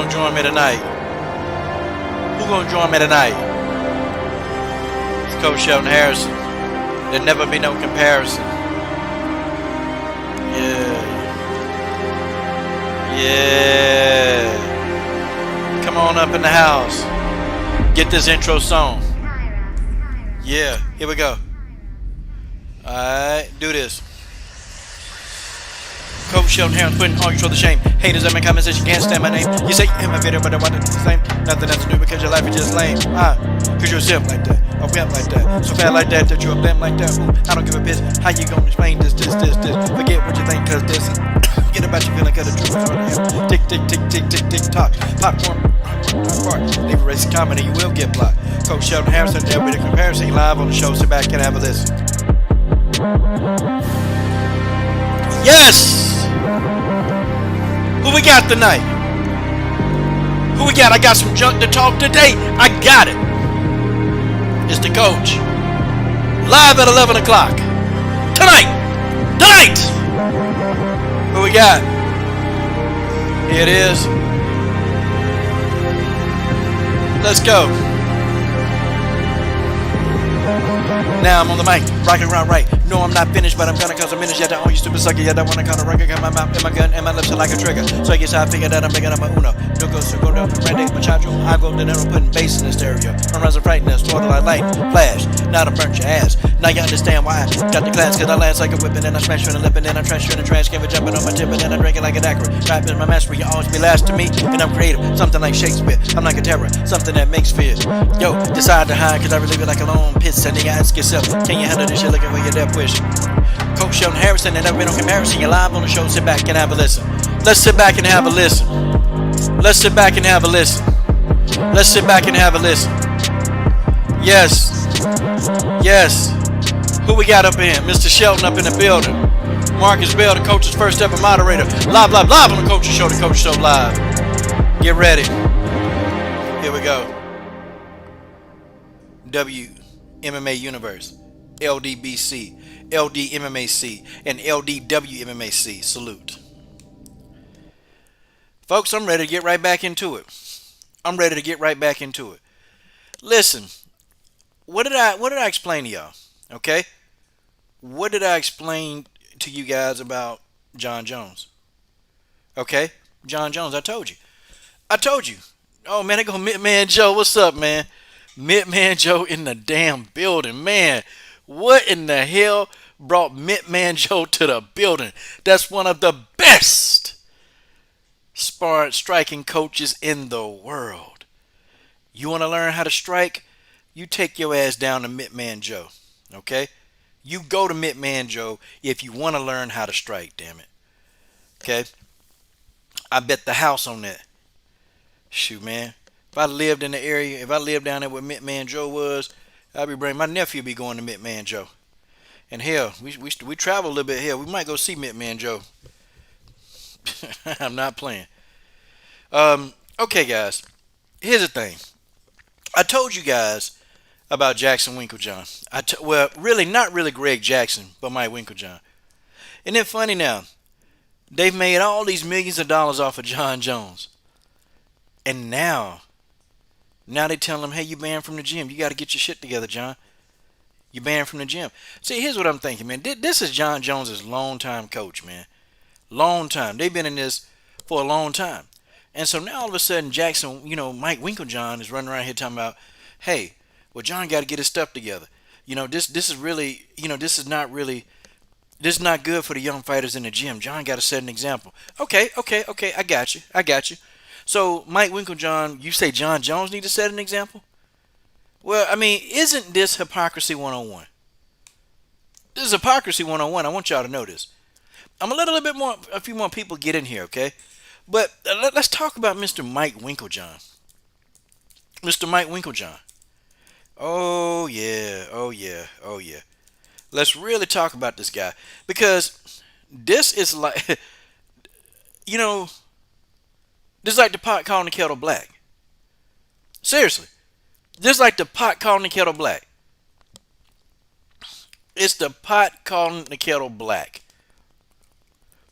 gonna join me tonight? Who gonna join me tonight? It's Coach Shelton Harrison. There'll never be no comparison. Yeah. Yeah. Come on up in the house. Get this intro song. Yeah, here we go. Alright, do this. Coach Shelton Harrison putting all you show the shame. Haters at my comments says you can't stand my name. You say you in my video, but I want it the same. Nothing else to do because your life is just lame. Cause you're a simp like that, a wimp like that, so bad like that you're a blimp like that. Ooh, I don't give a piss. How you gonna explain this? Forget what you think, cause this is forget about your feeling, cause the truth is right here. Tick, tick, tick, tick, tick, tick, tock. Popcorn, leave a racist comment and you will get blocked. Coach Shelton Harrison there with a comparison live on the show. Sit back and have a listen. Yes! Who we got tonight? Who we got? I got some junk to talk today. I got it. It's the coach. Live at 11 o'clock. Tonight! Tonight! Who we got? Here it is. Let's go. Now I'm on the mic, rocking around right. No, I'm not finished, but I'm gonna cause a minute. Yet I own you stupid sucker. Yet I wanna call a record. Got my mouth and my gun and my lips are like a trigger. So I guess I figured that I'm making up my uno. No go segundo, Randy, Machacho. I go to dinner putting bass in the stereo. I'm rising frightness, water like light, flash. Now I burnt your ass. Now you understand why I got the class. Cause I last like a whipping and I smash you in the lip and then I trash you in the trash. Can be jumping on my tip and then I drink it like an acro. Rap is my mastery. You always be last to me. And I'm creative, something like Shakespeare. I'm like a terror, something that makes fear. Yo, decide to hide cause I relieve it like a long piss. And then you ask yourself, can you handle this shit looking for your death wish? Coach Shelton Harrison and never been no comparison. You're live on the show. Sit back and have a listen. Let's sit back and have a listen. Let's sit back and have a listen. Let's sit back and have a listen. Yes. Yes. Who we got up in? Mr. Shelton up in the building. Marcus Bell, the coach's first ever moderator. Live on the Coach's Show. The Coach's Show live. Get ready. Here we go. WMMA Universe. LDBC. LDMMAC. And LDWMMAC. Salute. Folks, I'm ready to get right back into it. Listen, what did I explain to y'all? Okay? What did I explain to you guys about Jon Jones? Okay? Jon Jones, I told you. Oh, man, they go Midman Joe. What's up, man? Midman Joe in the damn building. Man, what in the hell brought Midman Joe to the building? That's one of the best striking coaches in the world. You want to learn how to strike? You take your ass down to Midman Joe. Okay? You go to Midman Joe if you want to learn how to strike, damn it. Okay? I bet the house on that. Shoot, man. If I lived in the area, if I lived down there where Midman Joe was, I'd be bringing my nephew be going to Midman Joe. And hell, we travel a little bit here. We might go see Midman Joe. I'm not playing. Okay, guys. Here's the thing. I told you guys about Jackson Winklejohn. Well, really, not really Greg Jackson, but Mike Winklejohn. Isn't it funny now? They've made all these millions of dollars off of Jon Jones. And now they tell him, hey, you banned from the gym. You got to get your shit together, John. You banned from the gym. See, here's what I'm thinking, man. This is Jon Jones' long-time coach, man. Long time. They've been in this for a long time. And so now all of a sudden, Jackson, Mike Winklejohn is running around here talking about, hey, well, John got to get his stuff together. This is really, this is not good for the young fighters in the gym. John got to set an example. Okay. I got you. So, Mike Winklejohn, you say Jon Jones need to set an example? Well, I mean, isn't this hypocrisy 101? This is hypocrisy 101. I want y'all to know this. I'm going to let a few more people get in here, okay? But let's talk about Mr. Mike Winklejohn. Mr. Mike Winklejohn. Oh, yeah. Let's really talk about this guy. Because this is like, this is like the pot calling the kettle black. Seriously. This is like the pot calling the kettle black. It's the pot calling the kettle black.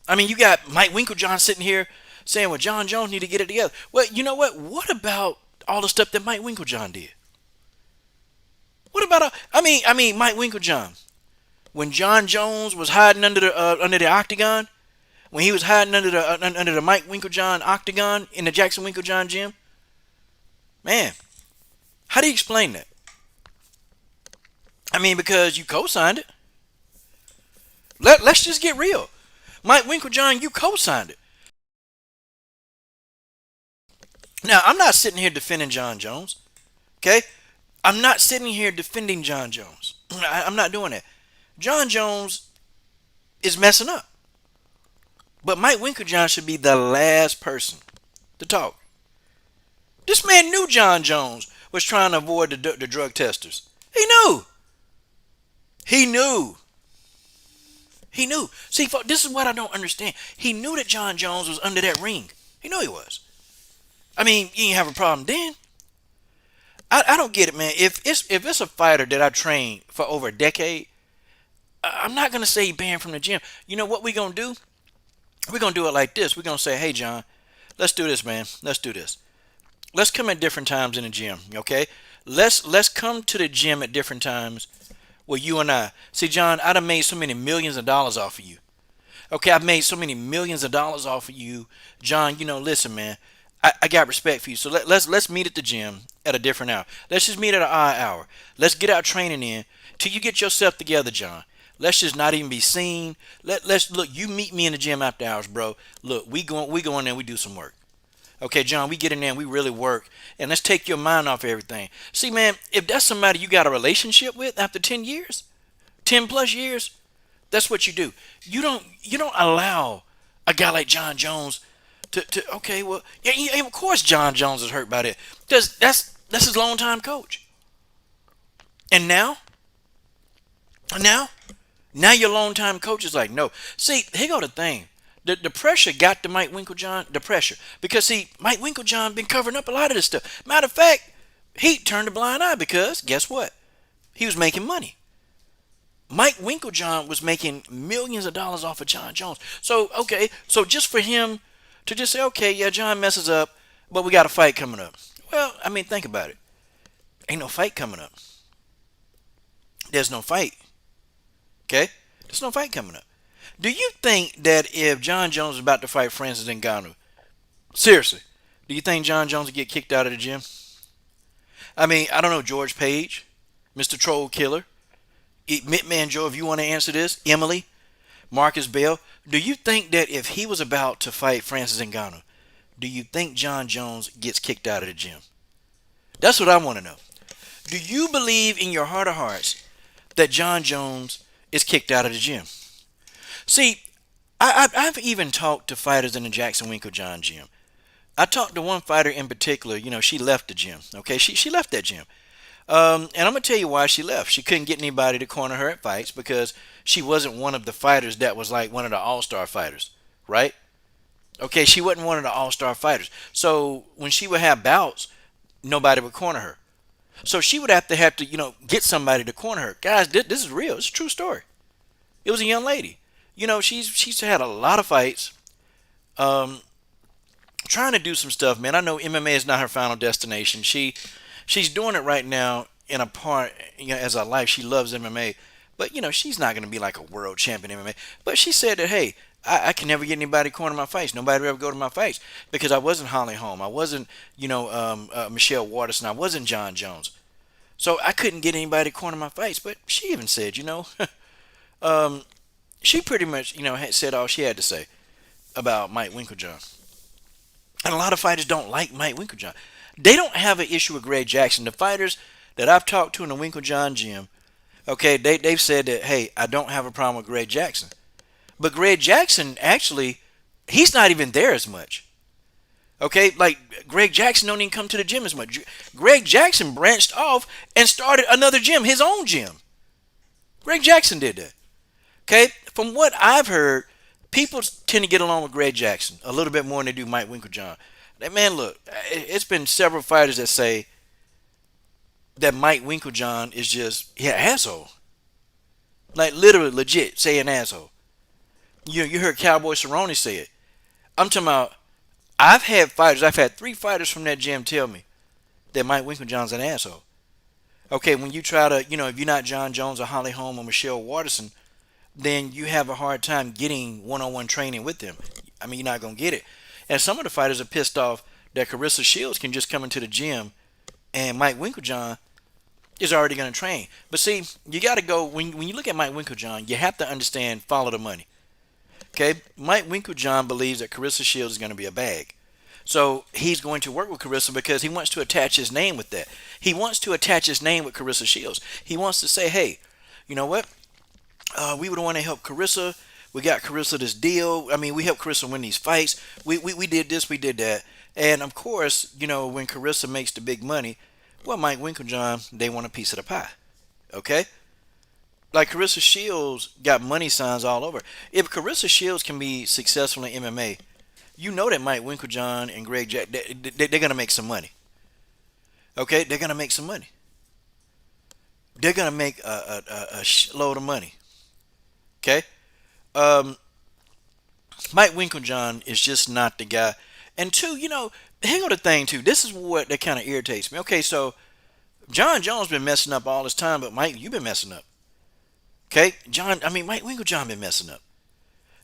I mean, you got Mike Winklejohn sitting here saying, well, Jon Jones need to get it together. Well, you know what? What about all the stuff that Mike Winkeljohn did? What about, Mike Winkeljohn? When Jon Jones was hiding under the octagon, when he was hiding under the Mike Winkeljohn octagon in the Jackson Winkeljohn gym, man, how do you explain that? Because you co-signed it. Let's just get real. Mike Winkeljohn, you co-signed it. Now, I'm not sitting here defending Jon Jones. Okay? I'm not sitting here defending Jon Jones. I'm not doing that. Jon Jones is messing up. But Mike Winkeljohn should be the last person to talk. This man knew Jon Jones was trying to avoid the drug testers. He knew. He knew. He knew. See, this is what I don't understand. He knew that Jon Jones was under that ring. He knew he was. You didn't have a problem then. I don't get it, man. If it's a fighter that I trained for over a decade, I'm not gonna say he banned from the gym. You know what we gonna do? We're gonna do it like this. We're gonna say, hey John, let's do this, man. Let's do this. Let's come at different times in the gym, okay? Let's come to the gym at different times. Well, you and I. See, John, I'd have made so many millions of dollars off of you. Okay, I've made so many millions of dollars off of you. John, listen, man. I got respect for you. So let's meet at the gym at a different hour. Let's just meet at an odd hour. Let's get our training in till you get yourself together, John. Let's just not even be seen. Let's look. You meet me in the gym after hours, bro. Look, we go in there and we do some work. Okay, John, we get in there and we really work, and let's take your mind off everything. See, man, if that's somebody you got a relationship with after 10 years, 10 plus years, that's what you do. You don't allow a guy like Jon Jones to okay, well, yeah, of course Jon Jones is hurt by that because that's his longtime coach. And now your longtime coach is like, no. See, here go the thing. The pressure got to Mike Winkeljohn, the pressure. Because, see, Mike Winkeljohn been covering up a lot of this stuff. Matter of fact, he turned a blind eye because, guess what? He was making money. Mike Winkeljohn was making millions of dollars off of Jon Jones. So, okay, so just for him to just say, okay, yeah, Jon messes up, but we got a fight coming up. Well, think about it. Ain't no fight coming up. There's no fight. Okay? There's no fight coming up. Do you think that if Jon Jones is about to fight Francis Ngannou, seriously, do you think Jon Jones would get kicked out of the gym? I don't know, George Page, Mr. Troll Killer, Mitman Joe, if you want to answer this, Emily, Marcus Bell, do you think that if he was about to fight Francis Ngannou, do you think Jon Jones gets kicked out of the gym? That's what I want to know. Do you believe in your heart of hearts that Jon Jones is kicked out of the gym? See, I've even talked to fighters in the Jackson Winkeljohn gym. I talked to one fighter in particular. She left the gym. Okay, she left that gym. And I'm going to tell you why she left. She couldn't get anybody to corner her at fights because she wasn't one of the fighters that was like one of the all-star fighters, right? Okay, she wasn't one of the all-star fighters. So when she would have bouts, nobody would corner her. So she would have to, get somebody to corner her. Guys, this is real. It's a true story. It was a young lady. She's had a lot of fights. Trying to do some stuff, man. I know MMA is not her final destination. She's doing it right now in a part, as a life. She loves MMA, but she's not going to be like a world champion MMA. But she said that, hey, I can never get anybody to corner my fights. Nobody would ever go to my fights because I wasn't Holly Holm. I wasn't, Michelle Waterson. I wasn't Jon Jones. So I couldn't get anybody to corner my fights. But she even said, she pretty much, had said all she had to say about Mike Winkeljohn. And a lot of fighters don't like Mike Winkeljohn. They don't have an issue with Greg Jackson. The fighters that I've talked to in the Winkeljohn gym, okay, they've said that, hey, I don't have a problem with Greg Jackson. But Greg Jackson, actually, he's not even there as much. Okay, like Greg Jackson don't even come to the gym as much. Greg Jackson branched off and started another gym, his own gym. Greg Jackson did that. Okay, from what I've heard, people tend to get along with Greg Jackson a little bit more than they do Mike Winkeljohn. Man, look, it's been several fighters that say that Mike Winkeljohn is just an asshole. Like literally, legit, say an asshole. You heard Cowboy Cerrone say it. I'm talking about I've had 3 fighters from that gym tell me that Mike Winkeljohn's an asshole. Okay, when you try to, if you're not Jon Jones or Holly Holm or Michelle Watterson, then you have a hard time getting one-on-one training with them. I mean, you're not going to get it. And some of the fighters are pissed off that Carissa Shields can just come into the gym and Mike Winkeljohn is already going to train. But see, you got to go, when you look at Mike Winkeljohn, you have to understand, follow the money. Okay, Mike Winkeljohn believes that Carissa Shields is going to be a bag. So he's going to work with Carissa because he wants to attach his name with that. He wants to attach his name with Carissa Shields. He wants to say, hey, you know what? We would want to help Carissa. We got Carissa this deal. I mean, we helped Carissa win these fights. We did this, we did that. And of course, when Carissa makes the big money, well, Mike Winkeljohn, they want a piece of the pie. Okay? Like Carissa Shields got money signs all over. If Carissa Shields can be successful in MMA, you know that Mike Winkeljohn and Greg Jack, they're going to make some money. Okay? They're going to make some money. They're going to make a load of money. Okay? Mike Winkeljohn is just not the guy. And two, hang on the thing too. This is what that kind of irritates me. Okay, so Jon Jones been messing up all this time, but Mike, you've been messing up. Okay, Mike Winkeljohn been messing up.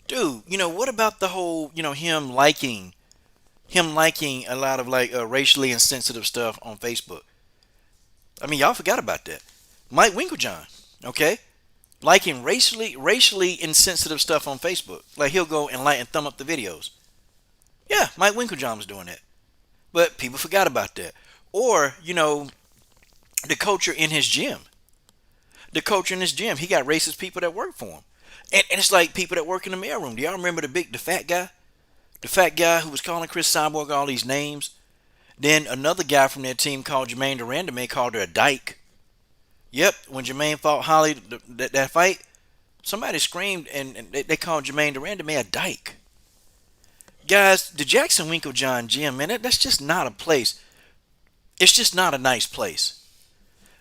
Dude, what about the whole, him liking a lot of like racially insensitive stuff on Facebook? I mean, y'all forgot about that. Mike Winkeljohn, okay, liking racially insensitive stuff on Facebook. Like he'll go and like and thumb up the videos. Yeah, Mike Winkeljohn was doing that, but people forgot about that. Or the culture in his gym. The culture in his gym, he got racist people that work for him, and it's like people that work in the mailroom. Do y'all remember the fat guy? The fat guy who was calling Chris Cyborg all these names. Then another guy from that team called Jermaine Durandame called her a dyke. Yep, when Jermaine fought Holly that fight, somebody screamed and they called Jermaine Durandame a dyke. Guys, the Jackson Winkeljohn gym, man, that's just not a place. It's just not a nice place.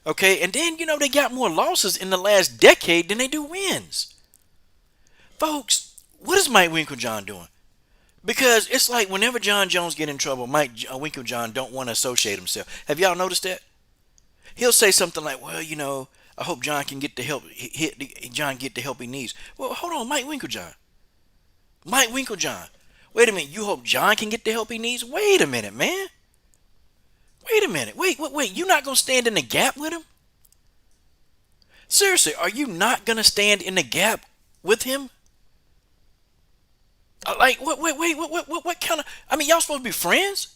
Okay, and then, they got more losses in the last decade than they do wins. Folks, what is Mike Winkeljohn doing? Because it's like whenever Jon Jones get in trouble, Mike Winkeljohn don't want to associate himself. Have y'all noticed that? He'll say something like, well, I hope John can get the help. John get the help he needs. Well, hold on, Mike Winkeljohn. Mike Winkeljohn. Wait a minute. You hope John can get the help he needs? Wait a minute, man. Wait a minute. Wait. You not gonna stand in the gap with him? Seriously, are you not gonna stand in the gap with him? Like, what kind of? I mean, y'all supposed to be friends?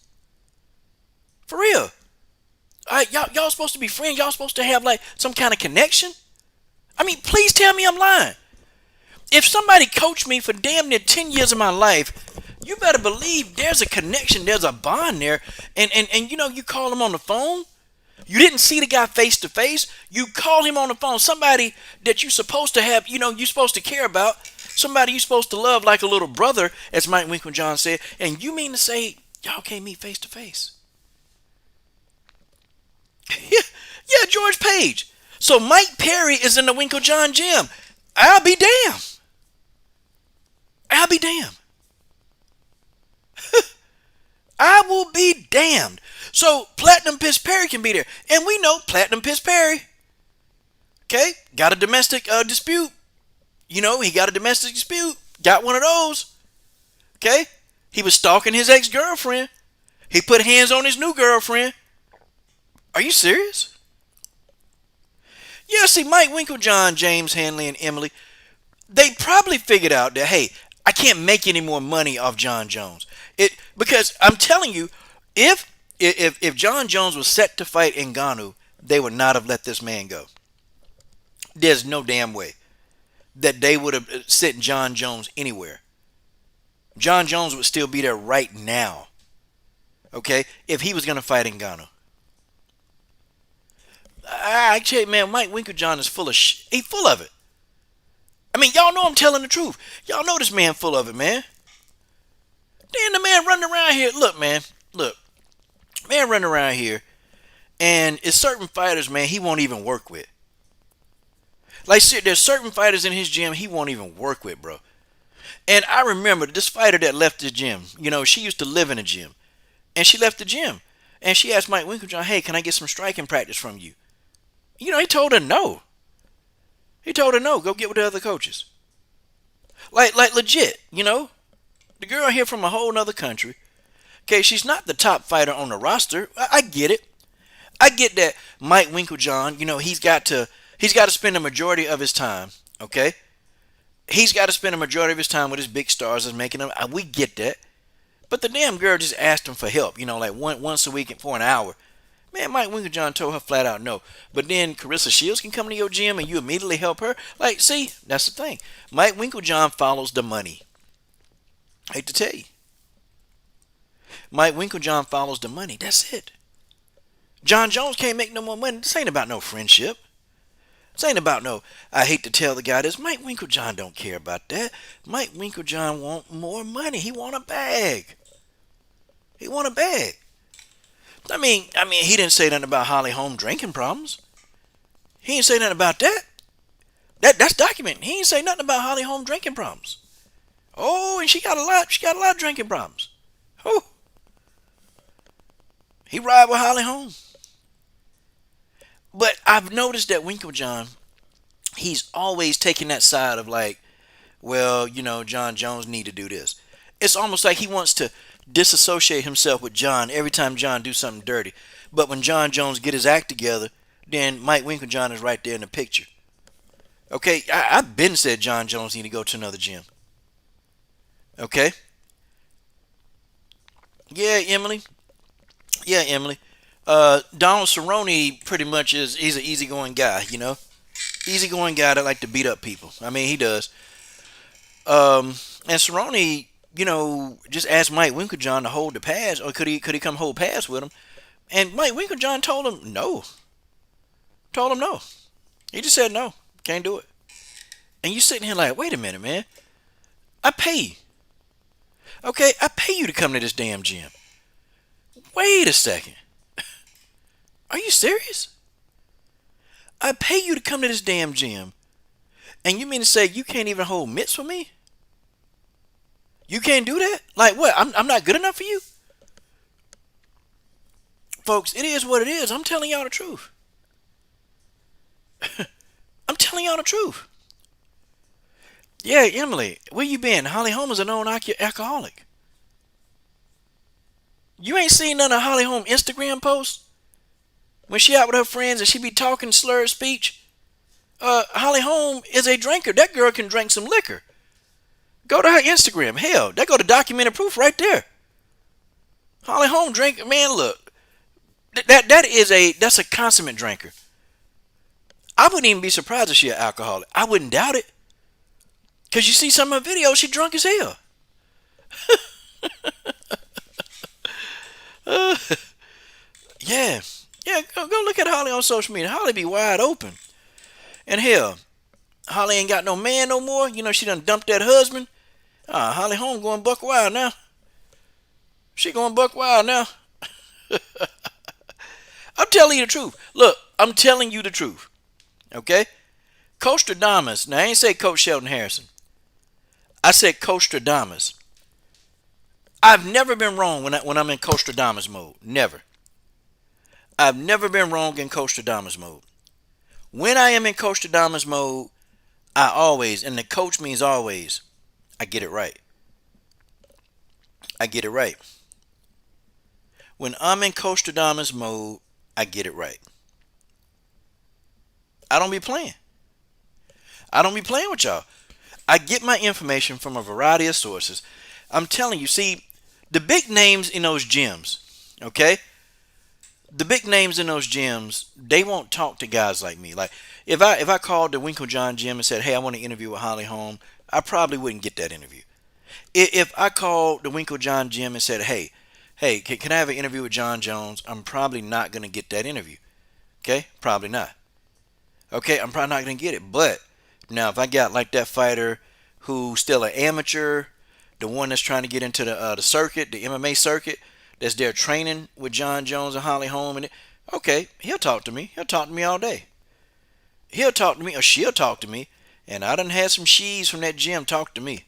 For real? Y'all supposed to be friends? Y'all supposed to have like some kind of connection? I mean, please tell me I'm lying. If somebody coached me for damn near 10 years of my life, you better believe there's a connection, there's a bond there. And you call him on the phone. You didn't see the guy face to face. You call him on the phone. Somebody that you're supposed to have, you're supposed to care about. Somebody you're supposed to love like a little brother, as Mike Winkeljohn said. And you mean to say y'all can't meet face to face? Yeah, George Page. So Mike Perry is in the Winkeljohn gym. I'll be damned. I'll be damned. I will be damned. So Platinum Piss Perry can be there. And we know Platinum Piss Perry, okay, got a domestic dispute. He got a domestic dispute. Got one of those. Okay? He was stalking his ex-girlfriend. He put hands on his new girlfriend. Are you serious? Yeah, see, Mike Winkeljohn, James Hanley, and Emily, they probably figured out that, hey, I can't make any more money off Jon Jones. Because I'm telling you, if Jon Jones was set to fight Ngannou, they would not have let this man go. There's no damn way that they would have sent Jon Jones anywhere. Jon Jones would still be there right now. Okay? If he was going to fight Ngannou. I tell you, man, Mike Winkeljohn is full of he's full of it. I mean, y'all know I'm telling the truth. Y'all know this man full of it, man. Then the man running around here. Look, man. Look. Man running around here. And it's certain fighters, man, he won't even work with. Like, there's certain fighters in his gym he won't even work with, bro. And I remember this fighter that left the gym. You know, she used to live in a gym, and she left the gym, and she asked Mike Winkeljohn, "Hey, can I get some striking practice from you?" You know, he told her no. He told her no. Go get with the other coaches. Like legit. You know, the girl here from a whole nother country. Okay, she's not the top fighter on the roster. I get it. I get that Mike Winkeljohn. You know, he's got to spend the majority of his time. Okay, he's got to spend a majority of his time with his big stars and making them. We get that. But the damn girl just asked him for help, you know, like once a week for an hour. Man, Mike Winkeljohn told her flat out no. But then Carissa Shields can come to your gym and you immediately help her. Like, see, that's the thing. Mike Winkeljohn follows the money. I hate to tell you. Mike Winkeljohn follows the money. That's it. Jon Jones can't make no more money. This ain't about no friendship. This ain't about no, I hate to tell the guy this. Mike Winkeljohn don't care about that. Mike Winkeljohn want more money. He want a bag. He want a bag. I mean, he didn't say nothing about Holly Holm drinking problems. He didn't say nothing about that. That's documented. He didn't say nothing about Holly Holm drinking problems. Oh, and she got a lot. She got a lot of drinking problems. Oh, he ride with Holly Holm. But I've noticed that Winkeljohn, he's always taking that side of like, well, you know, Jon Jones need to do this. It's almost like he wants to disassociate himself with Jon every time Jon do something dirty. But when Jon Jones get his act together, then Mike Winkeljohn is right there in the picture. Okay, I've been said Jon Jones need to go to another gym. Okay? Yeah, Emily. Yeah, Emily. Donald Cerrone pretty much he's an easygoing guy, you know? Easygoing guy that like to beat up people. I mean, he does. And Cerrone, you know, just asked Mike Winkeljohn to hold the pass, or could he come hold pass with him? And Mike Winkeljohn told him no. Told him no. He just said no. Can't do it. And you sitting here like, wait a minute, man. I pay you. Okay, I pay you to come to this damn gym. Wait a second. Are you serious? I pay you to come to this damn gym. And you mean to say you can't even hold mitts for me? You can't do that? Like what? I'm not good enough for you? Folks, it is what it is. I'm telling y'all the truth. I'm telling y'all the truth. Yeah, Emily, where you been? Holly Holm is a known alcoholic. You ain't seen none of Holly Holm Instagram posts? When she out with her friends and she be talking slurred speech? Holly Holm is a drinker. That girl can drink some liquor. Go to her Instagram. Hell, that go to documented proof right there. Holly Holm drink, man, look. That's a consummate drinker. I wouldn't even be surprised if she an alcoholic. I wouldn't doubt it. Cause you see some of her videos, she drunk as hell. Yeah. Yeah, go look at Holly on social media. Holly be wide open. And hell, Holly ain't got no man no more. You know, she done dumped that husband. Holly Holm going buck wild now. She going buck wild now. I'm telling you the truth. Look, I'm telling you the truth. Okay? Coach Stradamus. Now, I ain't say Coach Sheldon Harrison. I said Coach Stradamus. I've never been wrong when I'm in Coach Stradamus mode. Never. I've never been wrong in Coach Stradamus mode. When I am in Coach Stradamus mode, I always, and the coach means always, I get it right. I get it right. When I'm in Coach Stradamus mode, I get it right. I don't be playing. I don't be playing with y'all. I get my information from a variety of sources. I'm telling you, see, the big names in those gyms, okay? The big names in those gyms, they won't talk to guys like me. Like, if I called the Winkeljohn gym and said, hey, I want to interview with Holly Holm, I probably wouldn't get that interview. If I called the Winkeljohn gym and said, hey, can I have an interview with Jon Jones, I'm probably not going to get that interview. Okay? Probably not. Okay? I'm probably not going to get it. But now, if I got like that fighter who's still an amateur, the one that's trying to get into the circuit, the MMA circuit, that's there training with Jon Jones and Holly Holm, and okay, he'll talk to me. He'll talk to me all day. He'll talk to me, or she'll talk to me, and I done had some she's from that gym talk to me.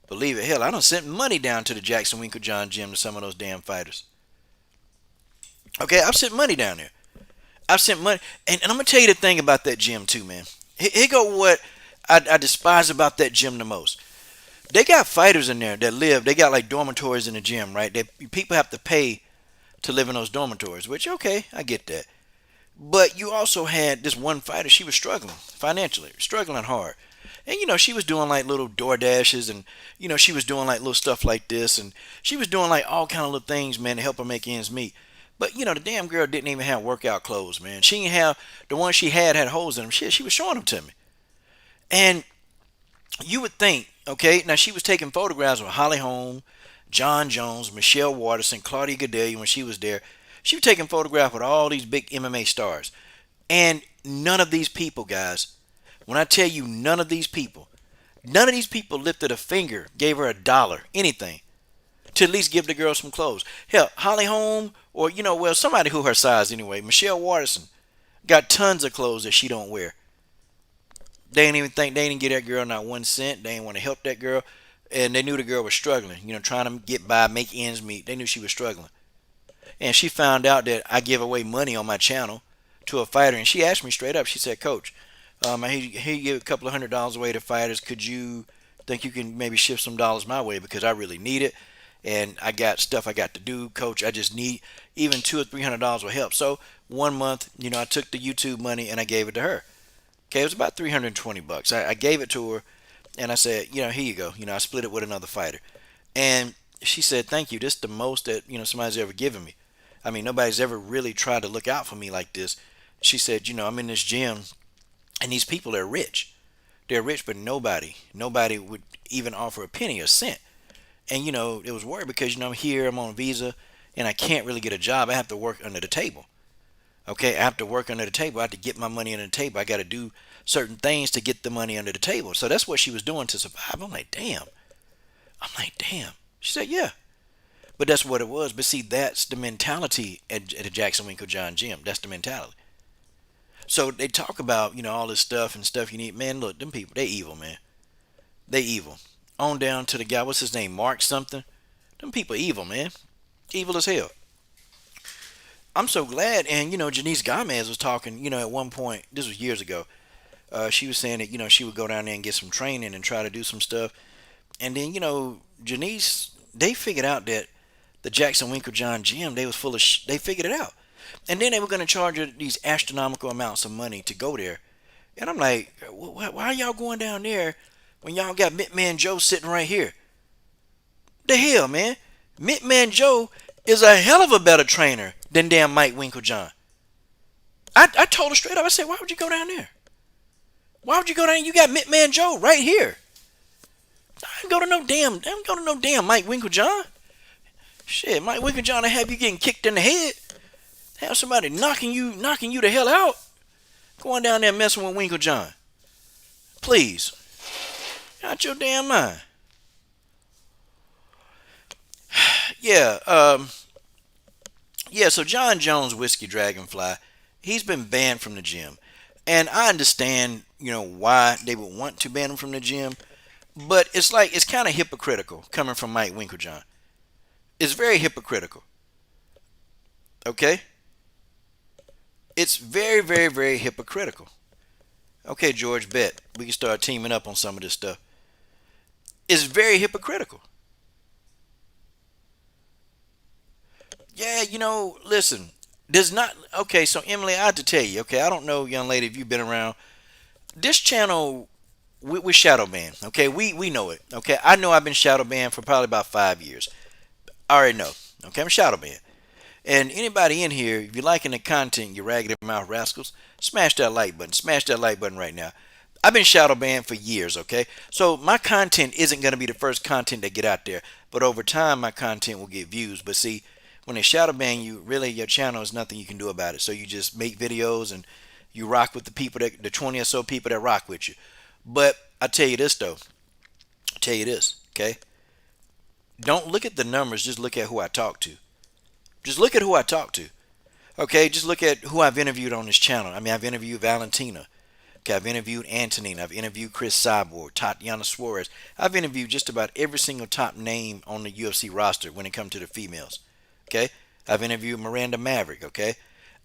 Believe it. Hell, I done sent money down to the Jackson Winklejohn gym to some of those damn fighters. Okay, I've sent money down there. I've sent money. And I'm going to tell you the thing about that gym, too, man. Here go what I despise about that gym the most. They got fighters in there that live. They got like dormitories in the gym, right? People have to pay to live in those dormitories, which, okay, I get that. But you also had this one fighter. She was struggling financially, struggling hard. And, she was doing like little door dashes and, she was doing like little stuff like this. And she was doing like all kind of little things, man, to help her make ends meet. But, the damn girl didn't even have workout clothes, man. She didn't have, the ones she had holes in them. Shit, she was showing them to me. And you would think, okay, now she was taking photographs with Holly Holm, Jon Jones, Michelle Waterson, Claudia Gadelha when she was there. She was taking photographs with all these big MMA stars. And none of these people, guys, when I tell you none of these people lifted a finger, gave her $1, anything, to at least give the girl some clothes. Hell, Holly Holm, or, well, somebody who her size anyway, Michelle Waterson, got tons of clothes that she don't wear. They didn't give that girl not 1 cent. They didn't want to help that girl. And they knew the girl was struggling, trying to get by, make ends meet. They knew she was struggling. And she found out that I give away money on my channel to a fighter. And she asked me straight up, she said, Coach, I hear you give a couple of $100 away to fighters. Could you think you can maybe shift some dollars my way? Because I really need it. And I got stuff I got to do, Coach. I just need even $200 or $300 will help. So 1 month, I took the YouTube money and I gave it to her. Okay, it was about $320. I gave it to her, and I said, here you go. I split it with another fighter, and she said, thank you. This is the most that somebody's ever given me. I mean, nobody's ever really tried to look out for me like this. She said, I'm in this gym, and these people are rich. They're rich, but nobody would even offer a penny or cent. And it was worried because I'm here, I'm on a visa, and I can't really get a job. I have to work under the table. Okay, I have to work under the table. I have to get my money under the table. I got to do certain things to get the money under the table. So that's what she was doing to survive. I'm like, damn. She said, yeah. But that's what it was. But see, that's the mentality at the Jackson Winklejohn gym. That's the mentality. So they talk about, all this stuff and stuff you need. Man, look, them people, they evil, man. They evil. On down to the guy, what's his name? Mark something. Them people evil, man. Evil as hell. I'm so glad. And, Janice Gomez was talking, at one point, this was years ago. She was saying that, she would go down there and get some training and try to do some stuff. And then, Janice, they figured out that the Jackson Winklejohn gym, they was full of they figured it out. And then they were going to charge her these astronomical amounts of money to go there. And I'm like, why are y'all going down there when y'all got Mitman Joe sitting right here? The hell, man? Mitman Joe is a hell of a better trainer than damn Mike Winklejohn. I told her straight up, I said, why would you go down there? Why would you go down there? You got Mitman Joe right here. I don't go to no damn Mike Winklejohn. Shit, Mike Winklejohn will have you getting kicked in the head. Have somebody knocking you the hell out. Going down there messing with Winklejohn. Please. Out your damn mind. Yeah, so Jon Jones, Whiskey Dragonfly, he's been banned from the gym. And I understand, why they would want to ban him from the gym. But it's kind of hypocritical coming from Mike Winklejohn. It's very hypocritical. Okay? It's very, very, very hypocritical. Okay, George, bet. We can start teaming up on some of this stuff. It's very hypocritical. Yeah, listen. There's not... Okay, so Emily, I have to tell you, okay, I don't know, young lady, if you've been around. This channel, we're shadow banned, okay? We know it, okay? I know I've been shadow banned for probably about 5 years. I already know, okay? I'm shadow banned. And anybody in here, if you're liking the content, you raggedy mouth rascals, smash that like button. Smash that like button right now. I've been shadow banned for years, okay? So my content isn't going to be the first content that get out there. But over time, my content will get views. But see, when they shadow ban you, really your channel is nothing you can do about it. So you just make videos and you rock with the 20 or so people that rock with you. But I tell you this, though. I tell you this, okay? Don't look at the numbers. Just look at who I talk to. Just look at who I talk to. Okay, just look at who I've interviewed on this channel. I mean, I've interviewed Valentina. Okay, I've interviewed Antonine. I've interviewed Chris Cyborg, Tatiana Suarez. I've interviewed just about every single top name on the UFC roster when it comes to the females. Okay, I've interviewed Miranda Maverick. Okay,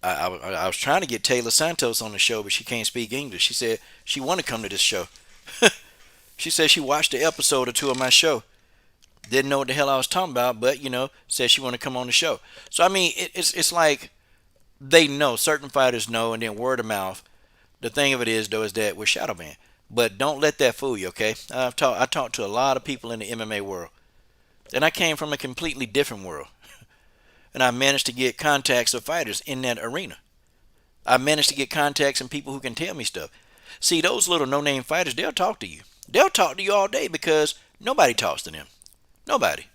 I was trying to get Taylor Santos on the show, but she can't speak English. She said she want to come to this show. She said she watched the episode or two of my show. Didn't know what the hell I was talking about, but said she want to come on the show. So I mean, it's like they know, certain fighters know, and then word of mouth. The thing of it is, though, is that we're shadow banned. But don't let that fool you, okay? I talked to a lot of people in the MMA world, and I came from a completely different world, and I managed to get contacts of fighters in that arena. I managed to get contacts and people who can tell me stuff. See, those little no-name fighters, they'll talk to you. They'll talk to you all day because nobody talks to them. Nobody.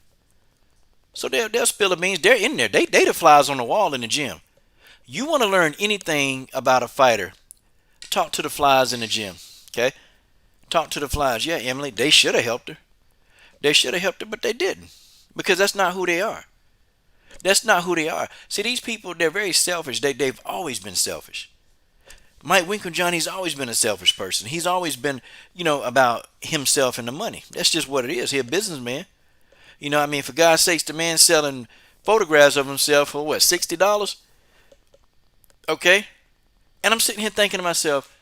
So they'll spill the beans. They're in there. They the flies on the wall in the gym. You want to learn anything about a fighter, talk to the flies in the gym. Okay? Talk to the flies. Yeah, Emily, they should have helped her. They should have helped her, but they didn't. Because that's not who they are. That's not who they are. See, these people, they're very selfish. They've always been selfish. Mike Winkeljohn, he's always been a selfish person. He's always been, about himself and the money. That's just what it is. He's a businessman. I mean, for God's sakes, the man selling photographs of himself for what, $60? Okay? And I'm sitting here thinking to myself,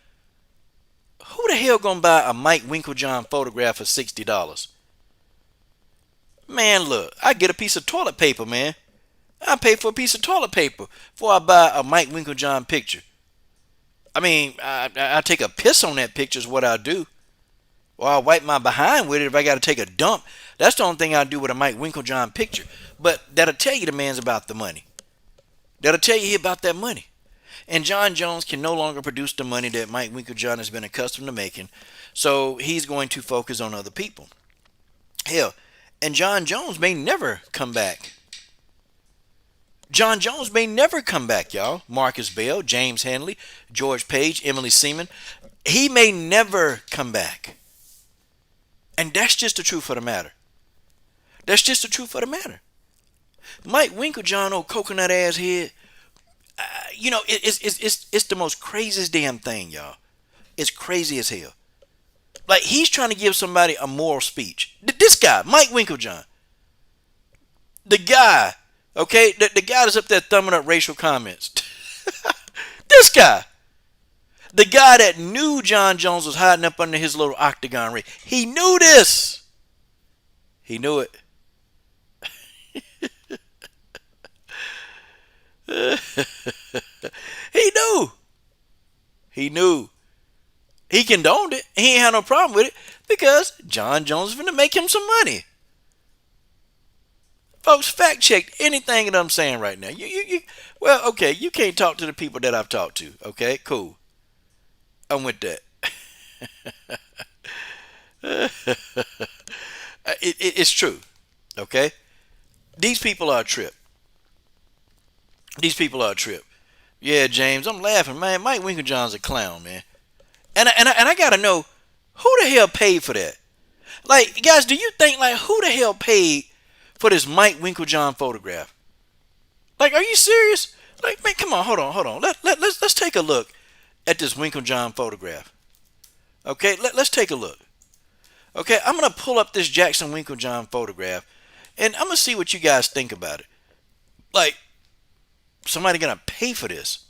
who the hell gonna buy a Mike Winkeljohn photograph for $60? Man, look, I get a piece of toilet paper, man. I pay for a piece of toilet paper before I buy a Mike Winkeljohn picture. I mean, I take a piss on that picture is what I do. Or I'll wipe my behind with it if I got to take a dump. That's the only thing I do with a Mike Winkeljohn picture. But that'll tell you the man's about the money. That'll tell you about that money. And Jon Jones can no longer produce the money that Mike Winkeljohn has been accustomed to making. So he's going to focus on other people. Hell, and Jon Jones may never come back. Jon Jones may never come back, y'all. Marcus Bell, James Hanley, George Page, Emily Seaman. He may never come back. And that's just the truth of the matter. That's just the truth of the matter. Mike Winkeljohn, old coconut ass head, it's the most craziest damn thing, y'all. It's crazy as hell. Like, he's trying to give somebody a moral speech. This guy, Mike Winkeljohn. The guy, okay, the guy that's up there thumbing up racial comments. This guy. The guy that knew Jon Jones was hiding up under his little octagon ring. He knew this. He knew it. He knew. He knew. He condoned it. He ain't had no problem with it because Jon Jones is going to make him some money. Folks, fact check anything that I'm saying right now. Well, okay, you can't talk to the people that I've talked to. Okay, cool. I'm with that. It's true. Okay? These people are a trip. These people are a trip. Yeah, James, I'm laughing, man. Mike Winkeljohn's a clown, man. And I gotta know, who the hell paid for that? Like, guys, do you think, like, who the hell paid for this Mike Winkeljohn photograph? Like, are you serious? Like, man, come on, hold on. Let's take a look at this Winkeljohn photograph. Okay, let's take a look. Okay, I'm gonna pull up this Jackson Winkeljohn photograph, and I'm gonna see what you guys think about it. Like, somebody gonna pay for this?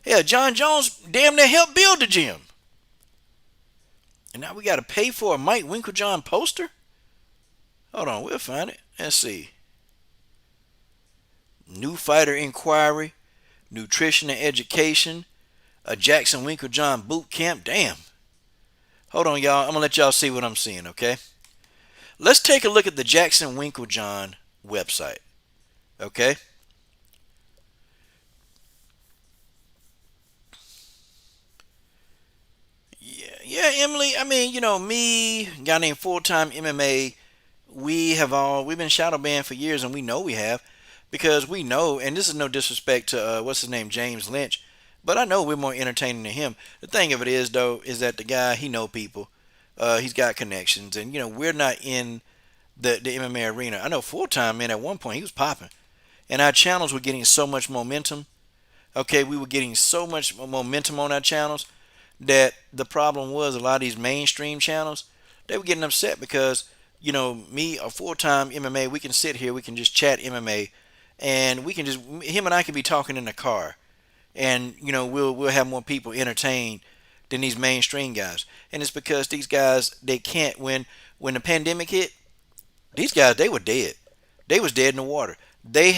Yeah, Jon Jones damn near helped build the gym, and now we gotta pay for a Mike Winkeljohn poster. Hold on, we'll find it. Let's see. New fighter inquiry, nutrition and education, a Jackson Winkeljohn boot camp. Damn. Hold on, y'all. I'm going to let y'all see what I'm seeing, okay? Let's take a look at the Jackson Winkeljohn website, okay? Yeah, Emily. I mean, me, guy named Full Time MMA, we've been shadow banned for years, and we know we have, because we know, and this is no disrespect to what's his name, James Lynch, but I know we're more entertaining than him. The thing of it is, though, is that the guy, he know people, he's got connections, and we're not in the MMA arena. I know Full Time, man, at one point he was popping, and our channels were getting so much momentum. Okay, we were getting so much momentum on our channels. that the problem was a lot of these mainstream channels, they were getting upset because, me, a full-time MMA, we can sit here, we can just chat MMA, and we can just, him and I can be talking in the car, and we'll have more people entertained than these mainstream guys. And it's because these guys, they can't, when the pandemic hit, these guys, they were dead. They was dead in the water. They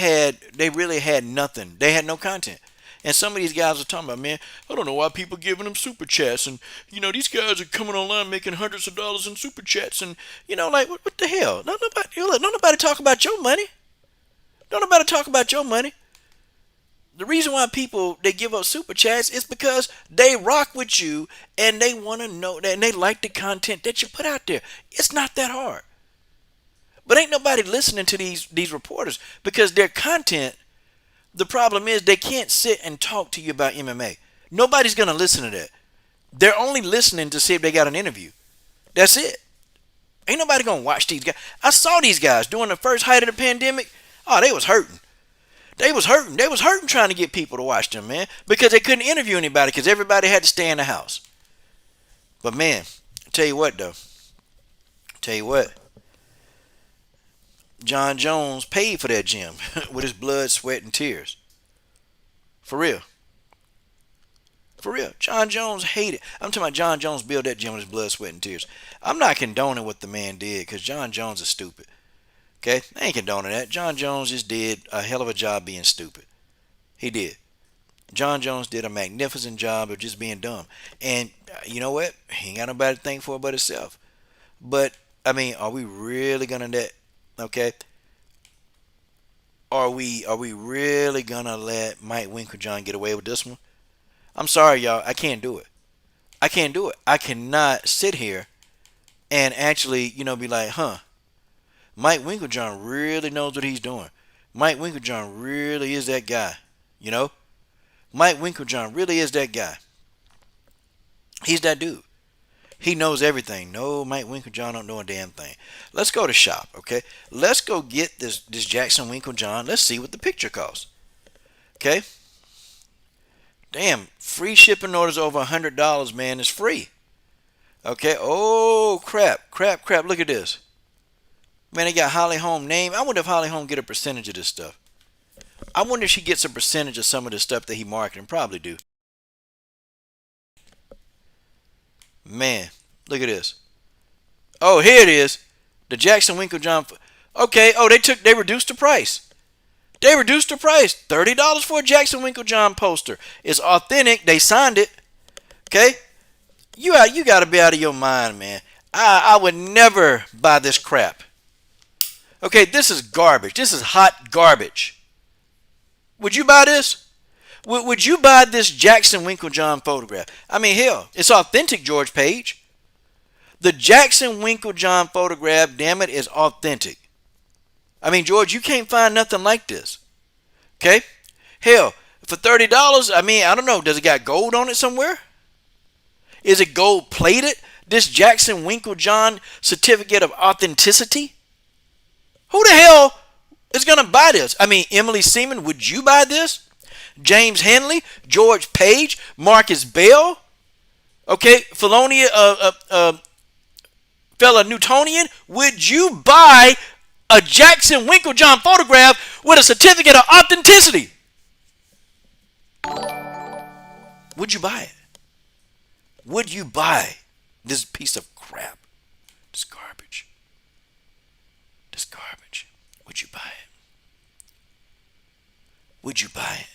really had nothing. They had no content. And some of these guys are talking about, man, I don't know why people giving them super chats, and these guys are coming online making hundreds of dollars in super chats, and like what the hell? Don't nobody talk about your money. Don't nobody talk about your money. The reason why people, they give up super chats is because they rock with you and they want to know that, and they like the content that you put out there. It's not that hard. But ain't nobody listening to these reporters because their content, the problem is they can't sit and talk to you about MMA. Nobody's going to listen to that. They're only listening to see if they got an interview. That's it. Ain't nobody going to watch these guys. I saw these guys during the first height of the pandemic. Oh, they was hurting. They was hurting. They was hurting trying to get people to watch them, man, because they couldn't interview anybody because everybody had to stay in the house. But, man, tell you what, though. Tell you what. Jon Jones paid for that gym with his blood, sweat, and tears. For real. For real. Jon Jones hated. I'm talking about Jon Jones built that gym with his blood, sweat, and tears. I'm not condoning what the man did because Jon Jones is stupid. Okay? I ain't condoning that. Jon Jones just did a hell of a job being stupid. He did. Jon Jones did a magnificent job of just being dumb. And you know what? He ain't got nobody to thank for but himself. But, I mean, are we really going to let... Okay, are we really gonna let Mike Winkeljohn get away with this one? I'm sorry, y'all. I can't do it. I can't do it. I cannot sit here and actually, be like, Mike Winkeljohn really knows what he's doing. Mike Winkeljohn really is that guy. Mike Winkeljohn really is that guy. He's that dude. He knows everything. No, Mike Winkeljohn don't know a damn thing. Let's go to shop, okay? Let's go get this Jackson Winkeljohn. Let's see what the picture costs. Okay? Damn, free shipping orders over $100, man, is free. Okay? Oh, crap. Look at this. Man, they got Holly Holm name. I wonder if Holly Holm get a percentage of this stuff. I wonder if she gets a percentage of some of the stuff that he marketing. Probably do. Man, look at this. Oh, here it is. The Jackson Winkeljohn. Okay. Oh, they reduced the price. They reduced the price. $30 for a Jackson Winkeljohn poster. It's authentic. They signed it. Okay. You got to be out of your mind, man. I would never buy this crap. Okay, this is garbage. This is hot garbage. Would you buy this? Would you buy this Jackson Winkeljohn photograph? I mean, hell, it's authentic, George Page. The Jackson Winkeljohn photograph, damn it, is authentic. I mean, George, you can't find nothing like this. Okay? Hell, for $30, I mean, I don't know. Does it got gold on it somewhere? Is it gold plated? This Jackson Winkeljohn certificate of authenticity? Who the hell is going to buy this? I mean, Emily Seaman, would you buy this? James Henley, George Page, Marcus Bell, okay, Felonia, fella Newtonian, would you buy a Jackson Winkeljohn photograph with a certificate of authenticity? Would you buy it? Would you buy this piece of crap? This garbage. This garbage. Would you buy it? Would you buy it?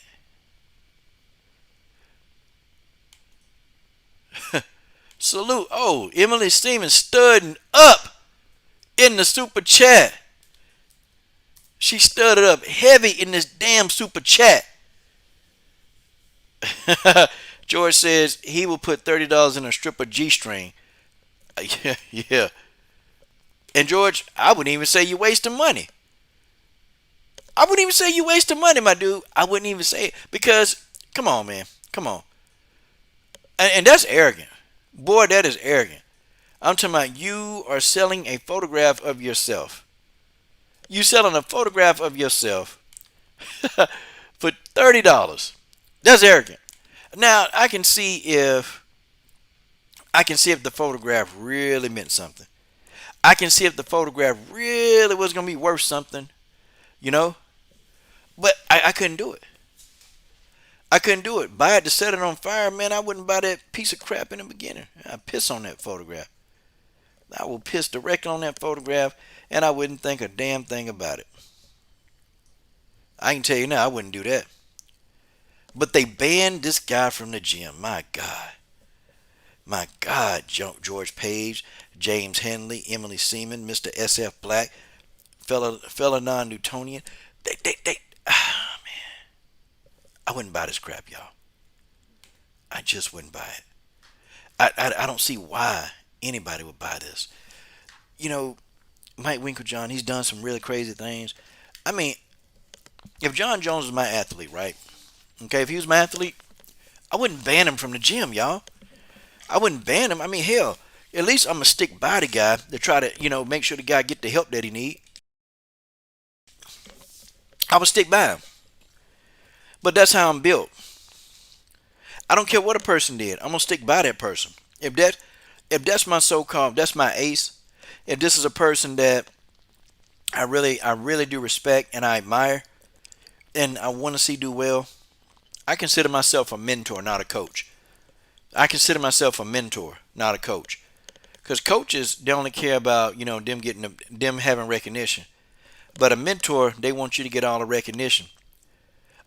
Salute. Oh, Emily Seaman studding up in the super chat. She studded up heavy in this damn super chat. George says he will put $30 in a stripper G-string. Yeah. And George, I wouldn't even say you're wasting money. I wouldn't even say you're wasting money, my dude. I wouldn't even say it. Because, come on, man. Come on. And that's arrogant. Boy, that is arrogant. I'm talking about you are selling a photograph of yourself. You selling a photograph of yourself for $30. That's arrogant. Now, I can see if I can see if the photograph really meant something. I can see if the photograph really was gonna be worth something, you know. But I couldn't do it. I couldn't do it. Buy it to set it on fire, man. I wouldn't buy that piece of crap in the beginning. I piss on that photograph. I will piss directly on that photograph, and I wouldn't think a damn thing about it. I can tell you now, I wouldn't do that. But they banned this guy from the gym. My God. My God. George Page, James Henley, Emily Seaman, Mr. S.F. Black, fella non-Newtonian. Man, I wouldn't buy this crap, y'all. I just wouldn't buy it. I don't see why anybody would buy this. You know, Mike Winkeljohn, he's done some really crazy things. I mean, if Jon Jones was my athlete, right? Okay, if he was my athlete, I wouldn't ban him from the gym, y'all. I wouldn't ban him. I mean, hell, at least I'm gonna stick by the guy to try to, make sure the guy get the help that he need. I would stick by him. But that's how I'm built. I don't care what a person did. I'm gonna stick by that person. If that's my so-called, that's my ace. If this is a person that I really do respect and I admire, and I want to see do well, I consider myself a mentor, not a coach. I consider myself a mentor, not a coach. Because coaches, they only care about them having recognition. But a mentor, they want you to get all the recognition.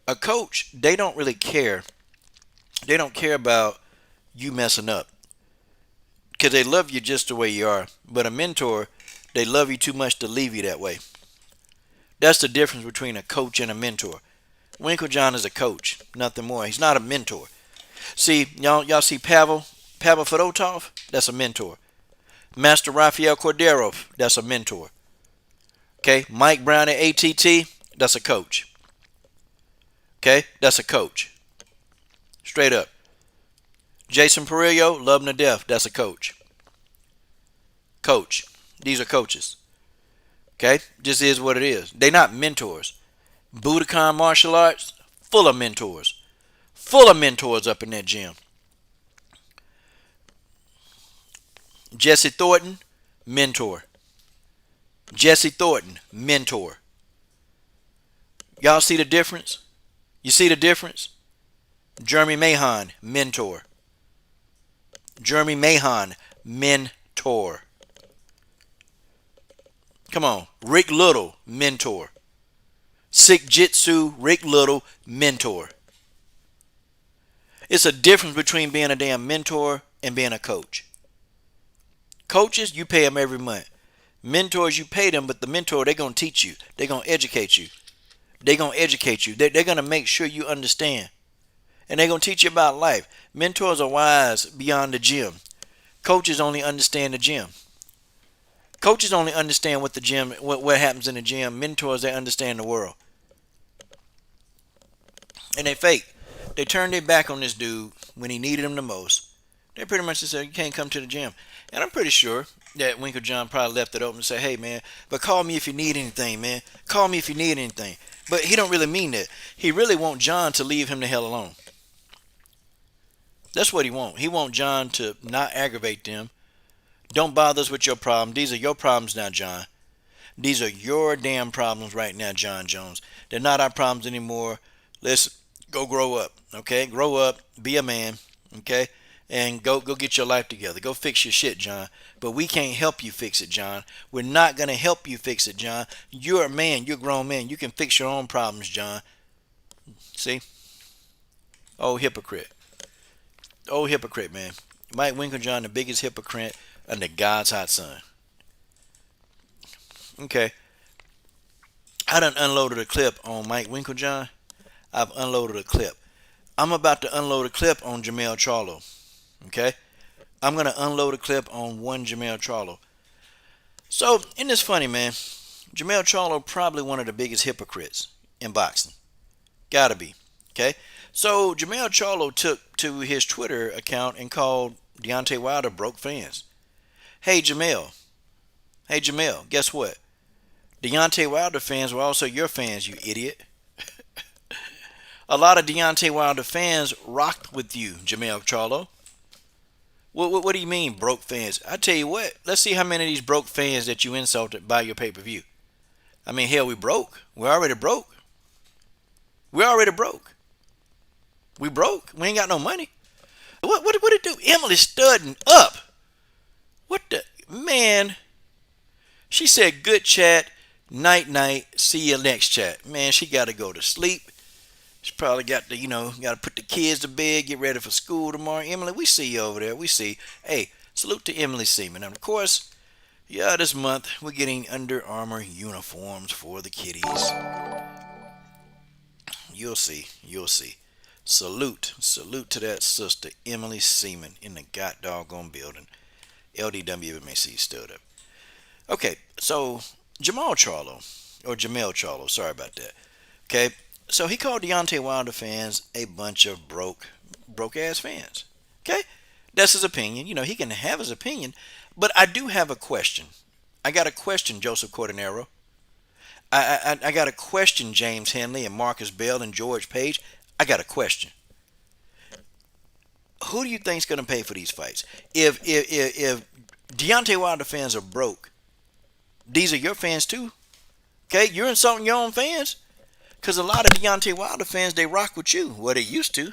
A coach, they don't really care. They don't care about you messing up because they love you just the way you are. But a mentor, they love you too much to leave you that way. That's the difference between a coach and a mentor. Winkeljohn is a coach, nothing more. He's not a mentor. See, y'all see Pavel Fedotov? That's a mentor. Master Rafael Cordero, that's a mentor. Okay, Mike Brown at ATT, that's a coach. Okay, that's a coach. Straight up. Jason Perillo, love him to death, that's a coach. Coach. These are coaches. Okay, just is what it is. They not mentors. Budokan Martial Arts, full of mentors. Full of mentors up in that gym. Jesse Thornton, mentor. Jesse Thornton, mentor. Y'all see the difference? You see the difference? Jeremy Mahon, mentor. Jeremy Mahon, mentor. Come on. Rick Little, mentor. Sick Jitsu, Rick Little, mentor. It's a difference between being a damn mentor and being a coach. Coaches, you pay them every month. Mentors, you pay them, but the mentor, they're going to teach you. They're going to educate you. They're going to educate you. They're going to make sure you understand. And they're going to teach you about life. Mentors are wise beyond the gym. Coaches only understand the gym. Coaches only understand what happens in the gym. Mentors, they understand the world. And they fake. They turned their back on this dude when he needed him the most. They pretty much just said, you can't come to the gym. And I'm pretty sure that Winkeljohn probably left it open and said, hey, man, but call me if you need anything, man. Call me if you need anything. But he don't really mean that. He really want John to leave him the hell alone. That's what he want. He want John to not aggravate them. Don't bother us with your problem. These are your problems now, John. These are your damn problems right now, Jon Jones. They're not our problems anymore. Let's go grow up, okay? Grow up, be a man, okay? And go get your life together. Go fix your shit, John. But we can't help you fix it, John. We're not going to help you fix it, John. You're a man. You're a grown man. You can fix your own problems, John. See? Oh, hypocrite. Oh, hypocrite, man. Mike Winkeljohn, the biggest hypocrite under God's hot sun. Okay. I done unloaded a clip on Mike Winkeljohn. I've unloaded a clip. I'm about to unload a clip on Jamel Charlo. Okay? I'm going to unload a clip on one Jamel Charlo. So, isn't this funny, man? Jamel Charlo probably one of the biggest hypocrites in boxing. Gotta be. Okay? So, Jamel Charlo took to his Twitter account and called Deontay Wilder broke fans. Hey, Jamel. Hey, Jamel, guess what? Deontay Wilder fans were also your fans, you idiot. A lot of Deontay Wilder fans rocked with you, Jamel Charlo. What do you mean broke fans? I tell you what. Let's see how many of these broke fans that you insulted buy your pay per view. I mean, hell, we broke. We're already broke. We're already broke. We broke. We ain't got no money. What it do? Emily studding up. What the man? She said, "Good chat, night night. See you next chat." Man, she got to go to sleep. She probably got to, got to put the kids to bed, get ready for school tomorrow. Emily, we see you over there. We see. Hey, salute to Emily Seaman. And of course, yeah, this month we're getting Under Armour uniforms for the kiddies. You'll see. You'll see. Salute to that sister, Emily Seaman, in the god doggone building. LDW Maycee stood up. Okay, so Jamal Charlo, or Jamel Charlo, sorry about that. Okay, so he called Deontay Wilder fans a bunch of broke ass fans. Okay, that's his opinion. He can have his opinion, but I do have a question. I got a question, Joseph Cordenaro. I got a question, James Henley and Marcus Bell and George Page. I got a question. Who do you think's going to pay for these fights? If Deontay Wilder fans are broke, these are your fans too. Okay, you're insulting your own fans because a lot of Deontay Wilder fans they rock with you. What they used to.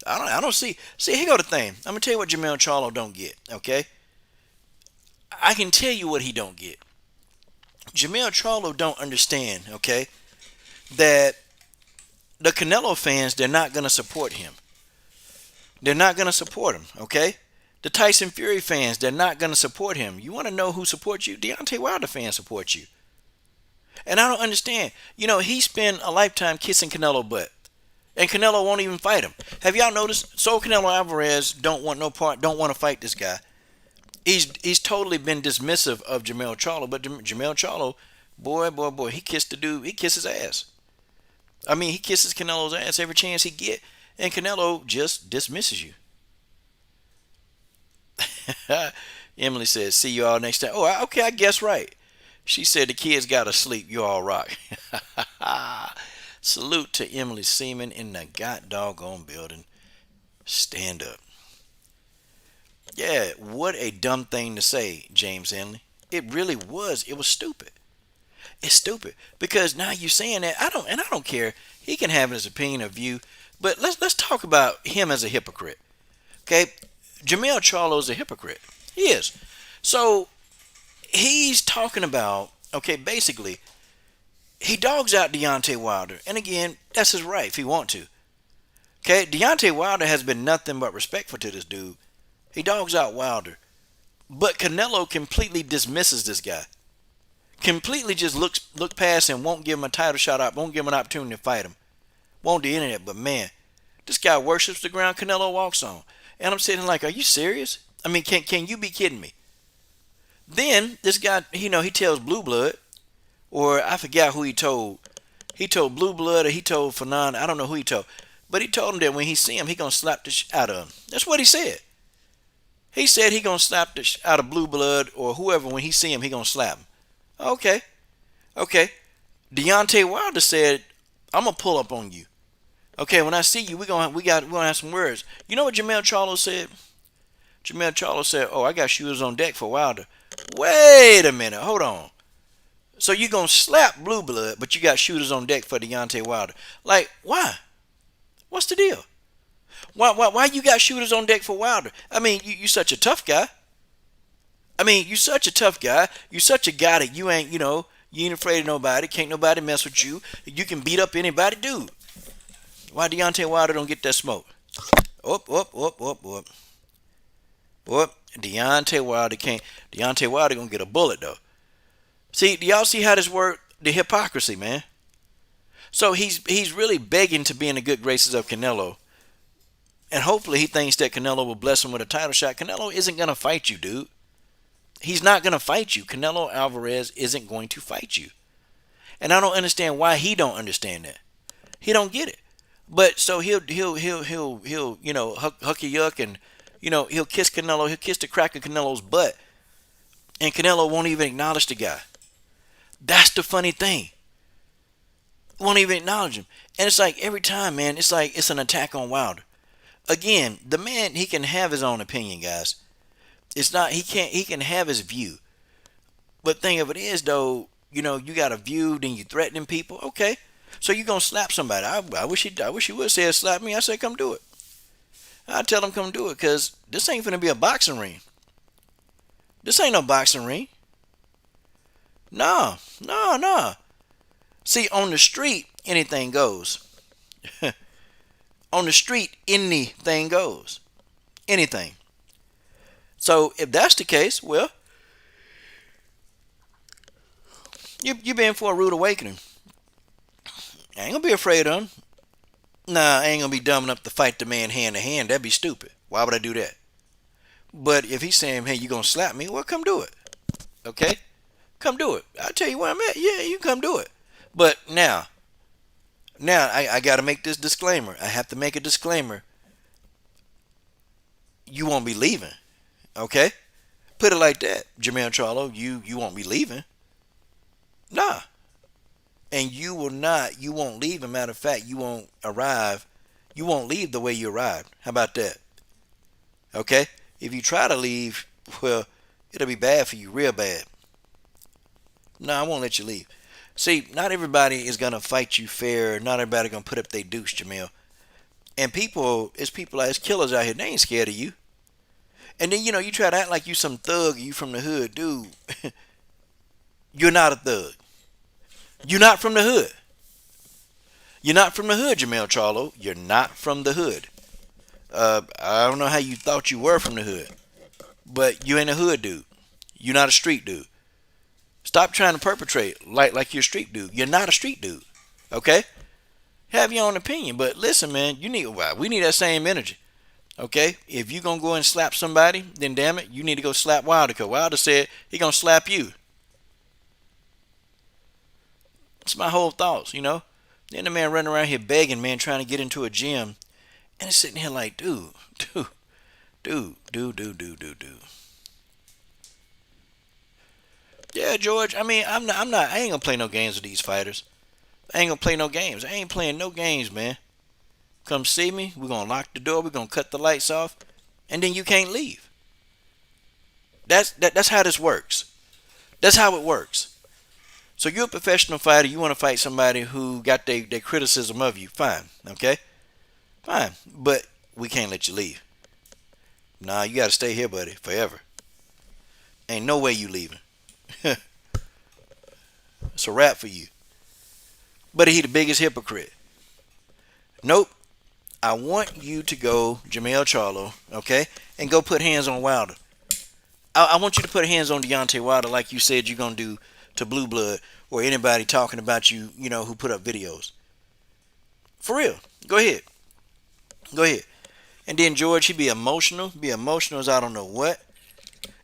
I don't see. See, here go the thing. I'm gonna tell you what Jamel Charlo don't get. Okay, I can tell you what he don't get. Jamel Charlo don't understand. Okay, that the Canelo fans they're not gonna support him. They're not gonna support him. Okay. The Tyson Fury fans, they're not going to support him. You want to know who supports you? Deontay Wilder fans support you. And I don't understand. He spent a lifetime kissing Canelo butt. And Canelo won't even fight him. Have y'all noticed? So Canelo Alvarez don't want no part, don't want to fight this guy. He's totally been dismissive of Jamel Charlo, but Jamel Charlo, boy, he kissed the dude, he kisses ass. I mean, he kisses Canelo's ass every chance he get, and Canelo just dismisses you. Emily says, "See you all next time." Oh, okay, I guess right. She said the kids gotta sleep. You all rock. Salute to Emily Seaman in the god doggone building. Stand up. Yeah, what a dumb thing to say, James Henley. It really was. It was stupid. It's stupid because now you saying that I don't care. He can have his opinion of you, but let's talk about him as a hypocrite. Okay, Jamel Charlo is a hypocrite. He is. So he's talking about, okay, basically, he dogs out Deontay Wilder. And again, that's his right if he want to. Okay, Deontay Wilder has been nothing but respectful to this dude. He dogs out Wilder. But Canelo completely dismisses this guy. Completely just look past him, won't give him a title shot up, won't give him an opportunity to fight him. Won't do any of that, but man, this guy worships the ground Canelo walks on. And I'm sitting like, are you serious? I mean, can you be kidding me? Then this guy, he tells Blue Blood, or I forgot who he told. He told Blue Blood or he told Fernand. I don't know who he told. But he told him that when he see him, he going to slap the out of him. That's what he said. He said he going to slap the out of Blue Blood or whoever when he see him, he going to slap him. Okay. Okay. Deontay Wilder said, I'm going to pull up on you. Okay, when I see you, we're gonna have some words. You know what Jamel Charlo said? Jamel Charlo said, "Oh, I got shooters on deck for Wilder." Wait a minute, hold on. So you gonna slap Blue Blood, but you got shooters on deck for Deontay Wilder? Like, why? What's the deal? Why you got shooters on deck for Wilder? I mean, you such a tough guy. I mean, you such a tough guy. You such a guy that you ain't, you ain't afraid of nobody. Can't nobody mess with you. You can beat up anybody, dude. Why Deontay Wilder don't get that smoke? Up. Deontay Wilder can't. Deontay Wilder gonna get a bullet though. See, do y'all see how this work? The hypocrisy, man. So he's really begging to be in the good graces of Canelo, and hopefully he thinks that Canelo will bless him with a title shot. Canelo isn't gonna fight you, dude. He's not gonna fight you. Canelo Alvarez isn't going to fight you, and I don't understand why he don't understand that. He don't get it. But so he'll hucky yuck and he'll kiss Canelo, he'll kiss the crack of Canelo's butt, and Canelo won't even acknowledge the guy. That's the funny thing. Won't even acknowledge him, and it's like every time, man, it's like it's an attack on Wilder. Again, the man, he can have his own opinion, guys. It's not, he can have his view. But thing of it is, though, you got a view, then you threatening people. Okay, so you gonna slap somebody? I wish he would say slap me. I say come do it. I tell him come do it, cause this ain't gonna be a boxing ring. This ain't no boxing ring. No, no, no. See, on the street, anything goes. On the street, anything goes. Anything. So if that's the case, well, you've been for a rude awakening. I ain't gonna be afraid of him. Nah, I ain't gonna be dumb enough to fight the man hand to hand. That'd be stupid. Why would I do that? But if he's saying, hey, you gonna slap me, well, come do it. Okay? Come do it. I'll tell you where I'm at. Yeah, you come do it. But now I gotta make this disclaimer. I have to make a disclaimer. You won't be leaving. Okay? Put it like that. Jamel Charlo, you won't be leaving. Nah. And you won't leave. As a matter of fact, you won't arrive. You won't leave the way you arrived. How about that? Okay? If you try to leave, well, it'll be bad for you, real bad. No, I won't let you leave. See, not everybody is gonna fight you fair. Not everybody gonna put up their deuce, Jamel. And people like killers out here. They ain't scared of you. And then you try to act like you some thug. You from the hood, dude. You're not a thug. You're not from the hood. You're not from the hood, Jamel Charlo. You're not from the hood. I don't know how you thought you were from the hood, but you ain't a hood dude. You're not a street dude. Stop trying to perpetrate like you're a street dude. You're not a street dude. Okay? Have your own opinion, but listen, man. We need that same energy. Okay? If you gonna go and slap somebody, then damn it, you need to go slap Wilder. Cause Wilder said he gonna slap you. That's my whole thoughts. Then the man running around here begging, man, trying to get into a gym, and it's sitting here like, dude, dude. Yeah, George. I mean, I ain't gonna play no games with these fighters. I ain't gonna play no games. I ain't playing no games, man. Come see me. We're gonna lock the door. We're gonna cut the lights off, and then you can't leave. That's how this works. That's how it works. So you're a professional fighter. You want to fight somebody who got their criticism of you. Fine, okay, fine. But we can't let you leave. Nah, you got to stay here, buddy, forever. Ain't no way you leaving. It's a wrap for you. But he the biggest hypocrite. Nope. I want you to go, Jamel Charlo, okay, and go put hands on Wilder. I want you to put hands on Deontay Wilder like you said you're going to do to Blue Blood or anybody talking about you, who put up videos. For real. Go ahead. Go ahead. And then George, he be emotional. Be emotional as I don't know what.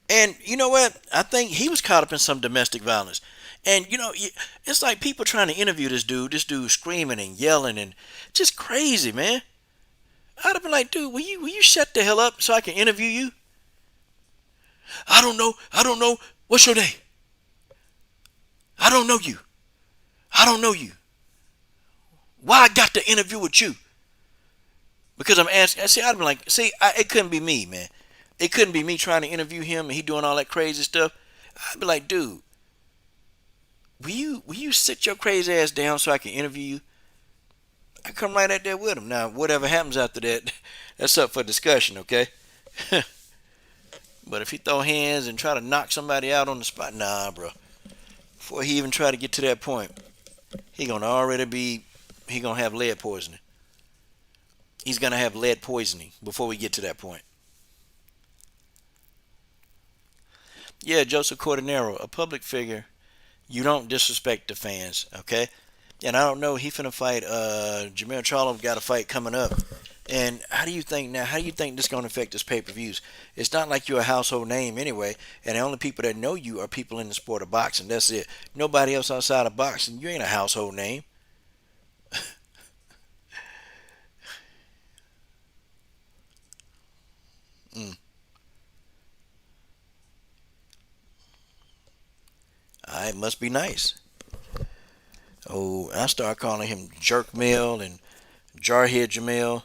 And you know what? I think he was caught up in some domestic violence. And it's like people trying to interview this dude. This dude screaming and yelling and just crazy, man. I'd have been like, dude, will you shut the hell up so I can interview you? I don't know. I don't know. What's your name? I don't know you. I don't know you. Why I got to interview with you? Because I'm asking. See, I'd be like, it couldn't be me, man. It couldn't be me trying to interview him and he doing all that crazy stuff. I'd be like, dude, will you sit your crazy ass down so I can interview you? I come right out there with him. Now, whatever happens after that, that's up for discussion, okay? But if he throw hands and try to knock somebody out on the spot, nah, bro. Before he even try to get to that point, he gonna have lead poisoning. He's gonna have lead poisoning before we get to that point. Yeah, Joseph Cordonero, a public figure. You don't disrespect the fans, okay? And I don't know, he finna fight, Jamel Charlo got a fight coming up. And how do you think this is going to affect his pay-per-views? It's not like you're a household name anyway, and the only people that know you are people in the sport of boxing. That's it. Nobody else outside of boxing. You ain't a household name. Mm. It must be nice. Oh, I start calling him Jerk-Mell and Jarhead Jamel.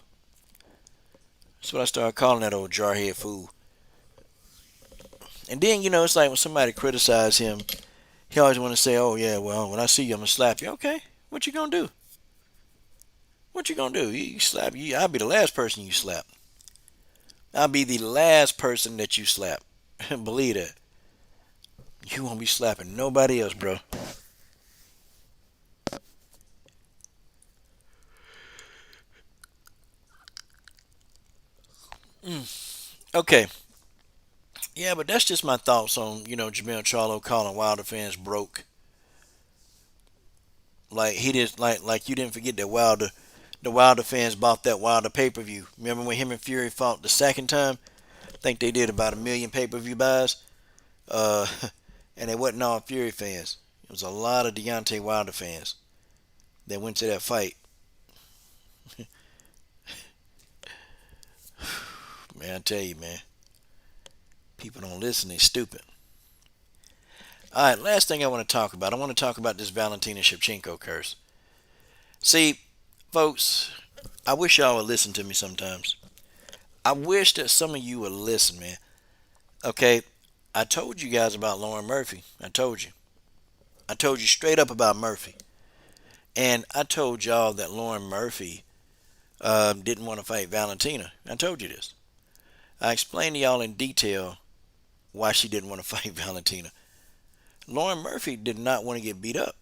That's what I started calling that old jarhead fool. And then, it's like when somebody criticize him, he always want to say, oh, yeah, well, when I see you, I'm going to slap you. Okay, what you going to do? What you going to do? You slap you. I'll be the last person you slap. I'll be the last person that you slap. Believe that. You won't be slapping nobody else, bro. Okay. Yeah, but that's just my thoughts on, Jamel Charlo calling Wilder fans broke. Like he did like you didn't forget that the Wilder fans bought that Wilder pay-per-view. Remember when him and Fury fought the second time? I think they did about 1 million pay-per-view buys. Uh and it wasn't all Fury fans. It was a lot of Deontay Wilder fans that went to that fight. Man, I tell you, man, people don't listen, they stupid. All right, last thing I want to talk about. I want to talk about this Valentina Shevchenko curse. See, folks, I wish y'all would listen to me sometimes. I wish that some of you would listen, man. Okay, I told you guys about Lauren Murphy. I told you. I told you straight up about Murphy. And I told y'all that Lauren Murphy didn't want to fight Valentina. I told you this. I explained to y'all in detail why she didn't want to fight Valentina. Lauren Murphy did not want to get beat up.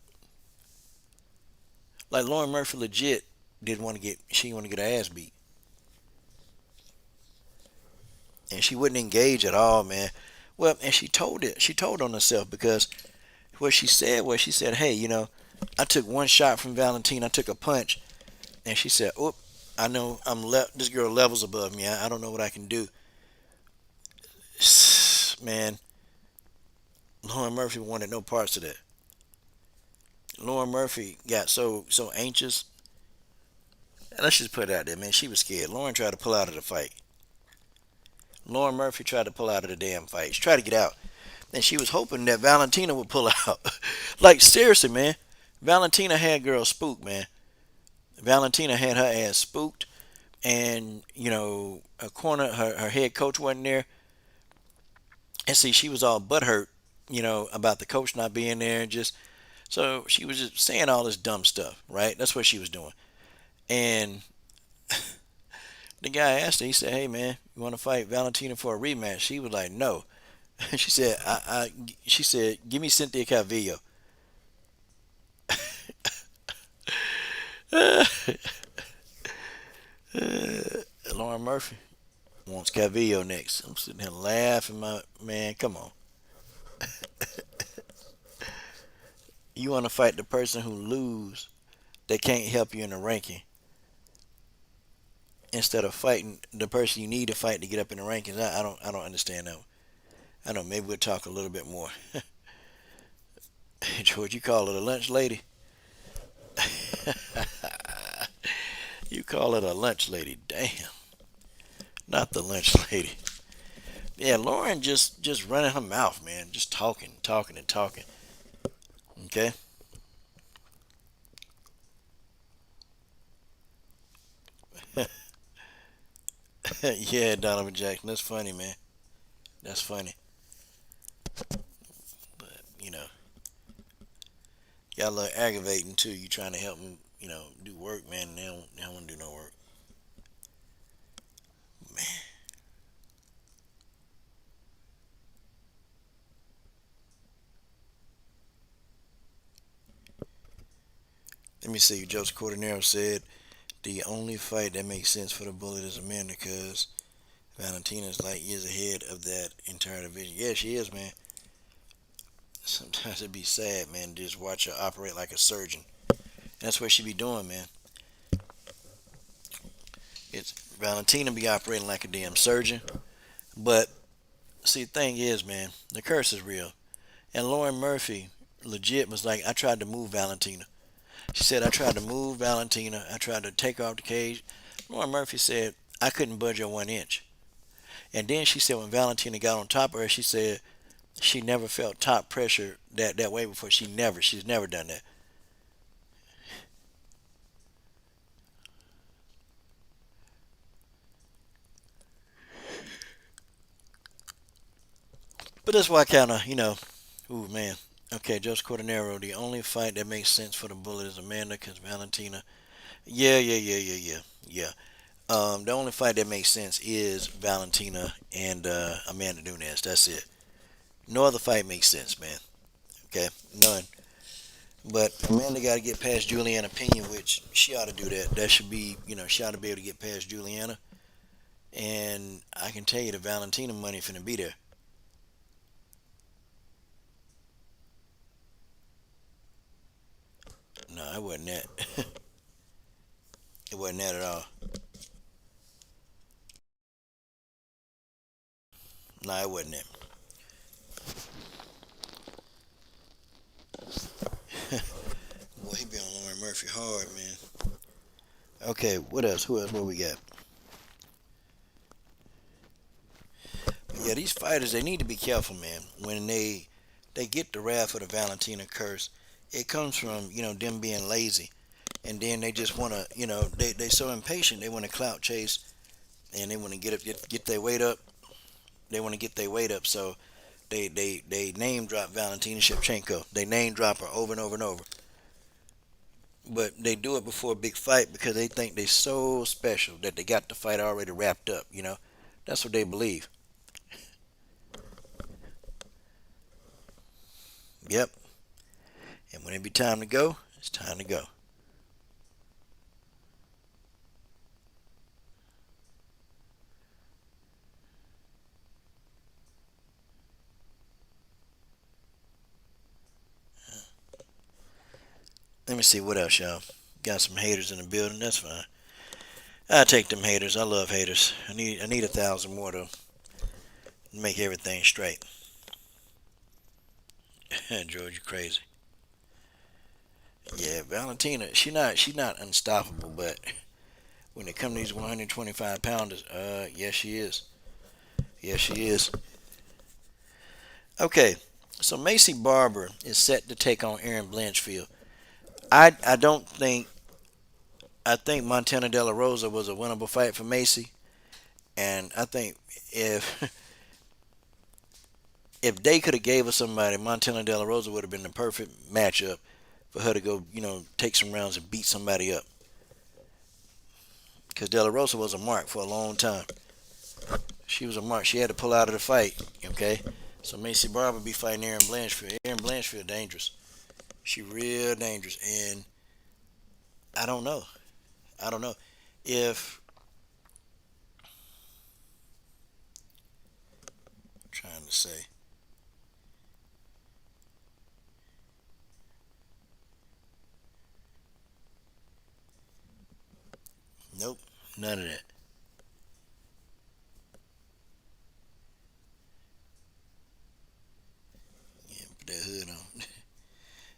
Like Lauren Murphy legit she didn't want to get her ass beat. And she wouldn't engage at all, man. Well, and she told on herself because what she said was, she said, hey, I took one shot from Valentina, I took a punch, and she said, oop, I know this girl levels above me. I don't know what I can do. Man, Lauren Murphy wanted no parts of that. Lauren Murphy got so anxious. Let's just put it out there, man. She was scared. Lauren tried to pull out of the fight. Lauren Murphy tried to pull out of the damn fight. She tried to get out. And she was hoping that Valentina would pull out. Like, seriously, man. Valentina had girl spooked, man. Valentina had her ass spooked. And, her head coach wasn't there. And see, she was all butthurt, about the coach not being there. And just, so she was just saying all this dumb stuff, right? That's what she was doing. And the guy asked her, he said, hey, man, you want to fight Valentina for a rematch? She was like, no. She said, she said, give me Cynthia Calvillo. Lauren Murphy wants Calvillo next. I'm sitting here laughing, man, come on. You want to fight the person who lose that can't help you in the ranking instead of fighting the person you need to fight to get up in the rankings. I don't understand that. I don't know, maybe we'll talk a little bit more. George, you call it a lunch lady? You call it a lunch lady? Damn, not the lunch lady. Yeah, Lauren just running her mouth, man, just talking, talking, and talking. Okay. Yeah, Donovan Jackson, that's funny, man. That's funny. But got a little aggravating too. You trying to help them, do work, man, and they don't want to do no work, man. Let me see. Joseph Cordonero said the only fight that makes sense for the Bullet is Amanda because Valentina is like years ahead of that entire division. Yeah, she is, man. Sometimes it'd be sad, man, to just watch her operate like a surgeon. And that's what she be doing, man. It's Valentina be operating like a damn surgeon. But see, the thing is, man, the curse is real. And Lauren Murphy legit was like, I tried to move Valentina. She said, I tried to move Valentina. I tried to take her off the cage. Lauren Murphy said, I couldn't budge her 1 inch. And then she said when Valentina got on top of her, she said she never felt top pressure that way before. She's never done that. But that's why I kind of, ooh man. Okay, Joseph Cordonero. The only fight that makes sense for the Bullet is Amanda because Valentina. Yeah, yeah, yeah, yeah, yeah, yeah. The only fight that makes sense is Valentina and Amanda Nunes. That's it. No other fight makes sense, man. Okay, none. But Amanda got to get past Juliana Pena, which she ought to do that. That should be, she ought to be able to get past Juliana. And I can tell you the Valentina money finna be there. No, it wasn't that. It wasn't that at all. No, it wasn't that. Boy, he been on Lauren Murphy hard, man. Okay, what else? Who else? What we got? Yeah, these fighters they need to be careful, man. When they get the wrath of the Valentina curse, it comes from them being lazy, and then they just want to they so impatient they want to clout chase and they want to get their weight up. They want to get their weight up, so they name drop Valentina Shevchenko. They name drop her over and over and over. But they do it before a big fight because they think they're so special that they got the fight already wrapped up. That's what they believe. Yep. And when it be time to go, it's time to go. Let me see what else, y'all. Got some haters in the building. That's fine. I take them haters. I love haters. I need 1,000 more to make everything straight. George, you crazy. Yeah, Valentina. She not unstoppable, but when it comes to these 125 pounders, yes she is. Yes she is. Okay, so Maycee Barber is set to take on Erin Blanchfield. I don't think I think Montana De La Rosa was a winnable fight for Maycee, and I think if if they could have gave us somebody, Montana De La Rosa would have been the perfect matchup for her to go, take some rounds and beat somebody up. Because De La Rosa was a mark for a long time. She was a mark. She had to pull out of the fight. Okay, so Maycee Barber be fighting Erin Blanchfield. Erin Blanchfield dangerous. She real dangerous, and I don't know. I don't know if I'm trying to say. Nope, none of that. Yeah, put that hood on.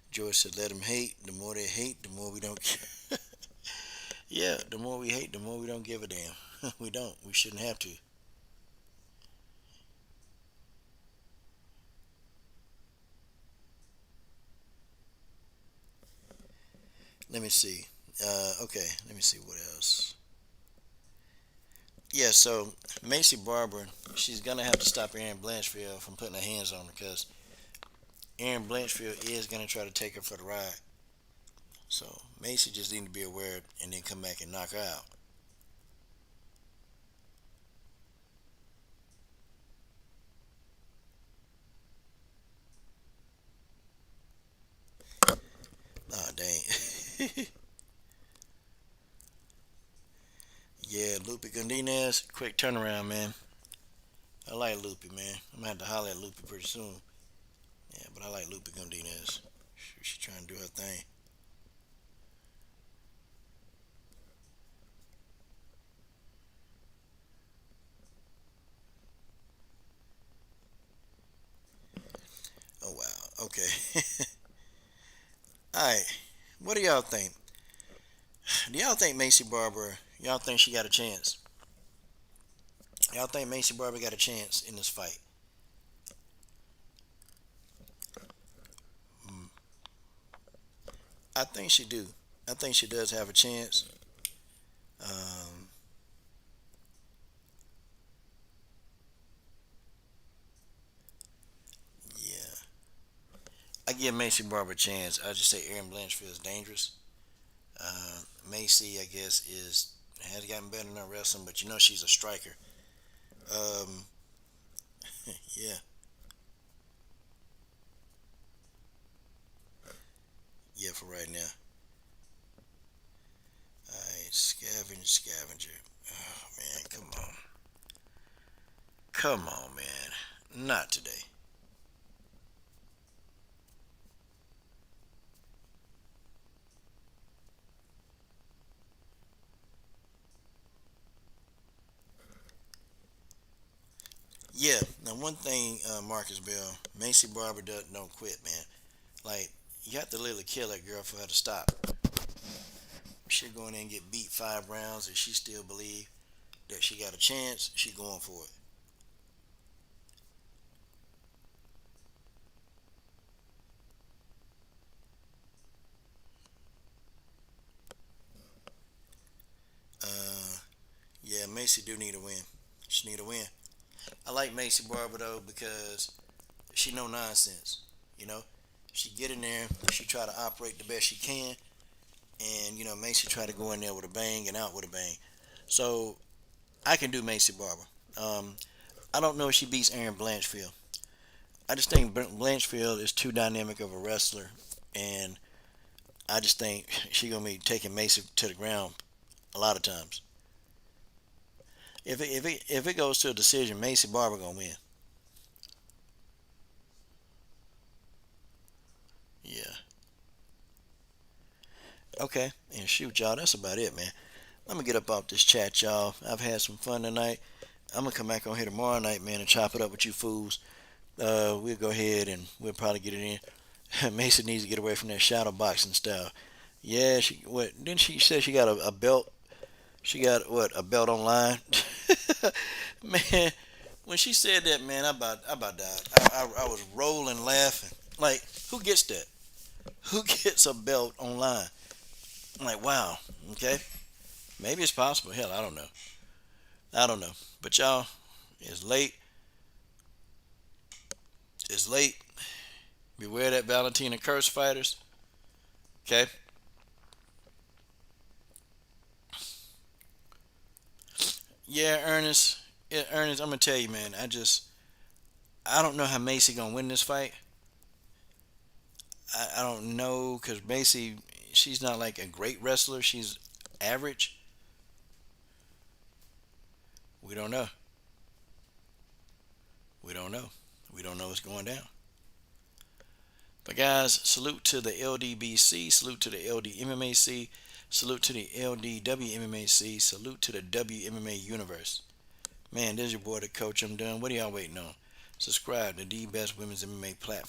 George said, "Let them hate. The more they hate, the more we don't care." Yeah, the more we hate, the more we don't give a damn. We don't. We shouldn't have to. Let me see. Okay, let me see what else. Yeah, so Maycee Barber, she's gonna have to stop Erin Blanchfield from putting her hands on her because Erin Blanchfield is gonna try to take her for the ride. So Maycee just need to be aware and then come back and knock her out. Oh dang. Yeah, Lupe Gondinez, quick turnaround, man. I like Lupe, man. I'm gonna have to holler at Lupe pretty soon. Yeah, but I like Lupe Gondinez. She trying to do her thing. Oh wow. Okay. All right. What do y'all think? Do y'all think Maycee Barber? Y'all think she got a chance? Y'all think Maycee Barber got a chance in this fight? Mm, I think she do. I think she does have a chance. Um, I give Maycee Barber a chance. I just say Erin Blanchfield is dangerous. Uh, Maycee, I guess, is has gotten better in her wrestling, but you know she's a striker. Um, yeah, yeah, for right now. All right, scavenger. Oh man, come on, man, not today. Yeah, now one thing, Marcus Bell, Maycee Barber don't quit, man. Like you have to literally kill that girl for her to stop. She'll go in there and get beat 5 rounds, and she still believe that she got a chance. She going for it. Uh, yeah, Maycee do need a win. She need a win. I like Maycee Barber though because she no nonsense. You know, she get in there, she try to operate the best she can, and you know Maycee try to go in there with a bang and out with a bang. So I can do Maycee Barber. Um, I don't know if she beats Erin Blanchfield. I just think Blanchfield is too dynamic of a wrestler, and I just think she gonna be taking Maycee to the ground a lot of times. If it goes to a decision, Maycee Barber gonna win. Yeah. Okay. And shoot, y'all, that's about it, man. I'm gonna get up off this chat, y'all. I've had some fun tonight. I'm gonna come back on here tomorrow night, man, and chop it up with you fools. We'll go ahead and we'll probably get it in. Mason needs to get away from that shadow boxing style. Yeah, she what? Didn't she say she got a belt? She got what? A belt online? Man, when she said that, man, I about died. I was rolling laughing. Like, who gets that? Who gets a belt online? I'm like, wow. Okay, maybe it's possible. Hell, I don't know. I don't know. But y'all, it's late. It's late. Beware that Valentina curse fighters. Okay. Yeah, Ernest. Yeah, Ernest. I'm gonna tell you, man. I don't know how Maycee gonna win this fight. I don't know because Maycee, she's not like a great wrestler. She's average. We don't know. We don't know. We don't know what's going down. But guys, salute to the LDBC. Salute to the LDMMAC. Salute to the LDWMMAC. Salute to the WMMA universe. Man, this is your boy, the coach. I'm done. What are y'all waiting on? Subscribe to the best women's MMA platform.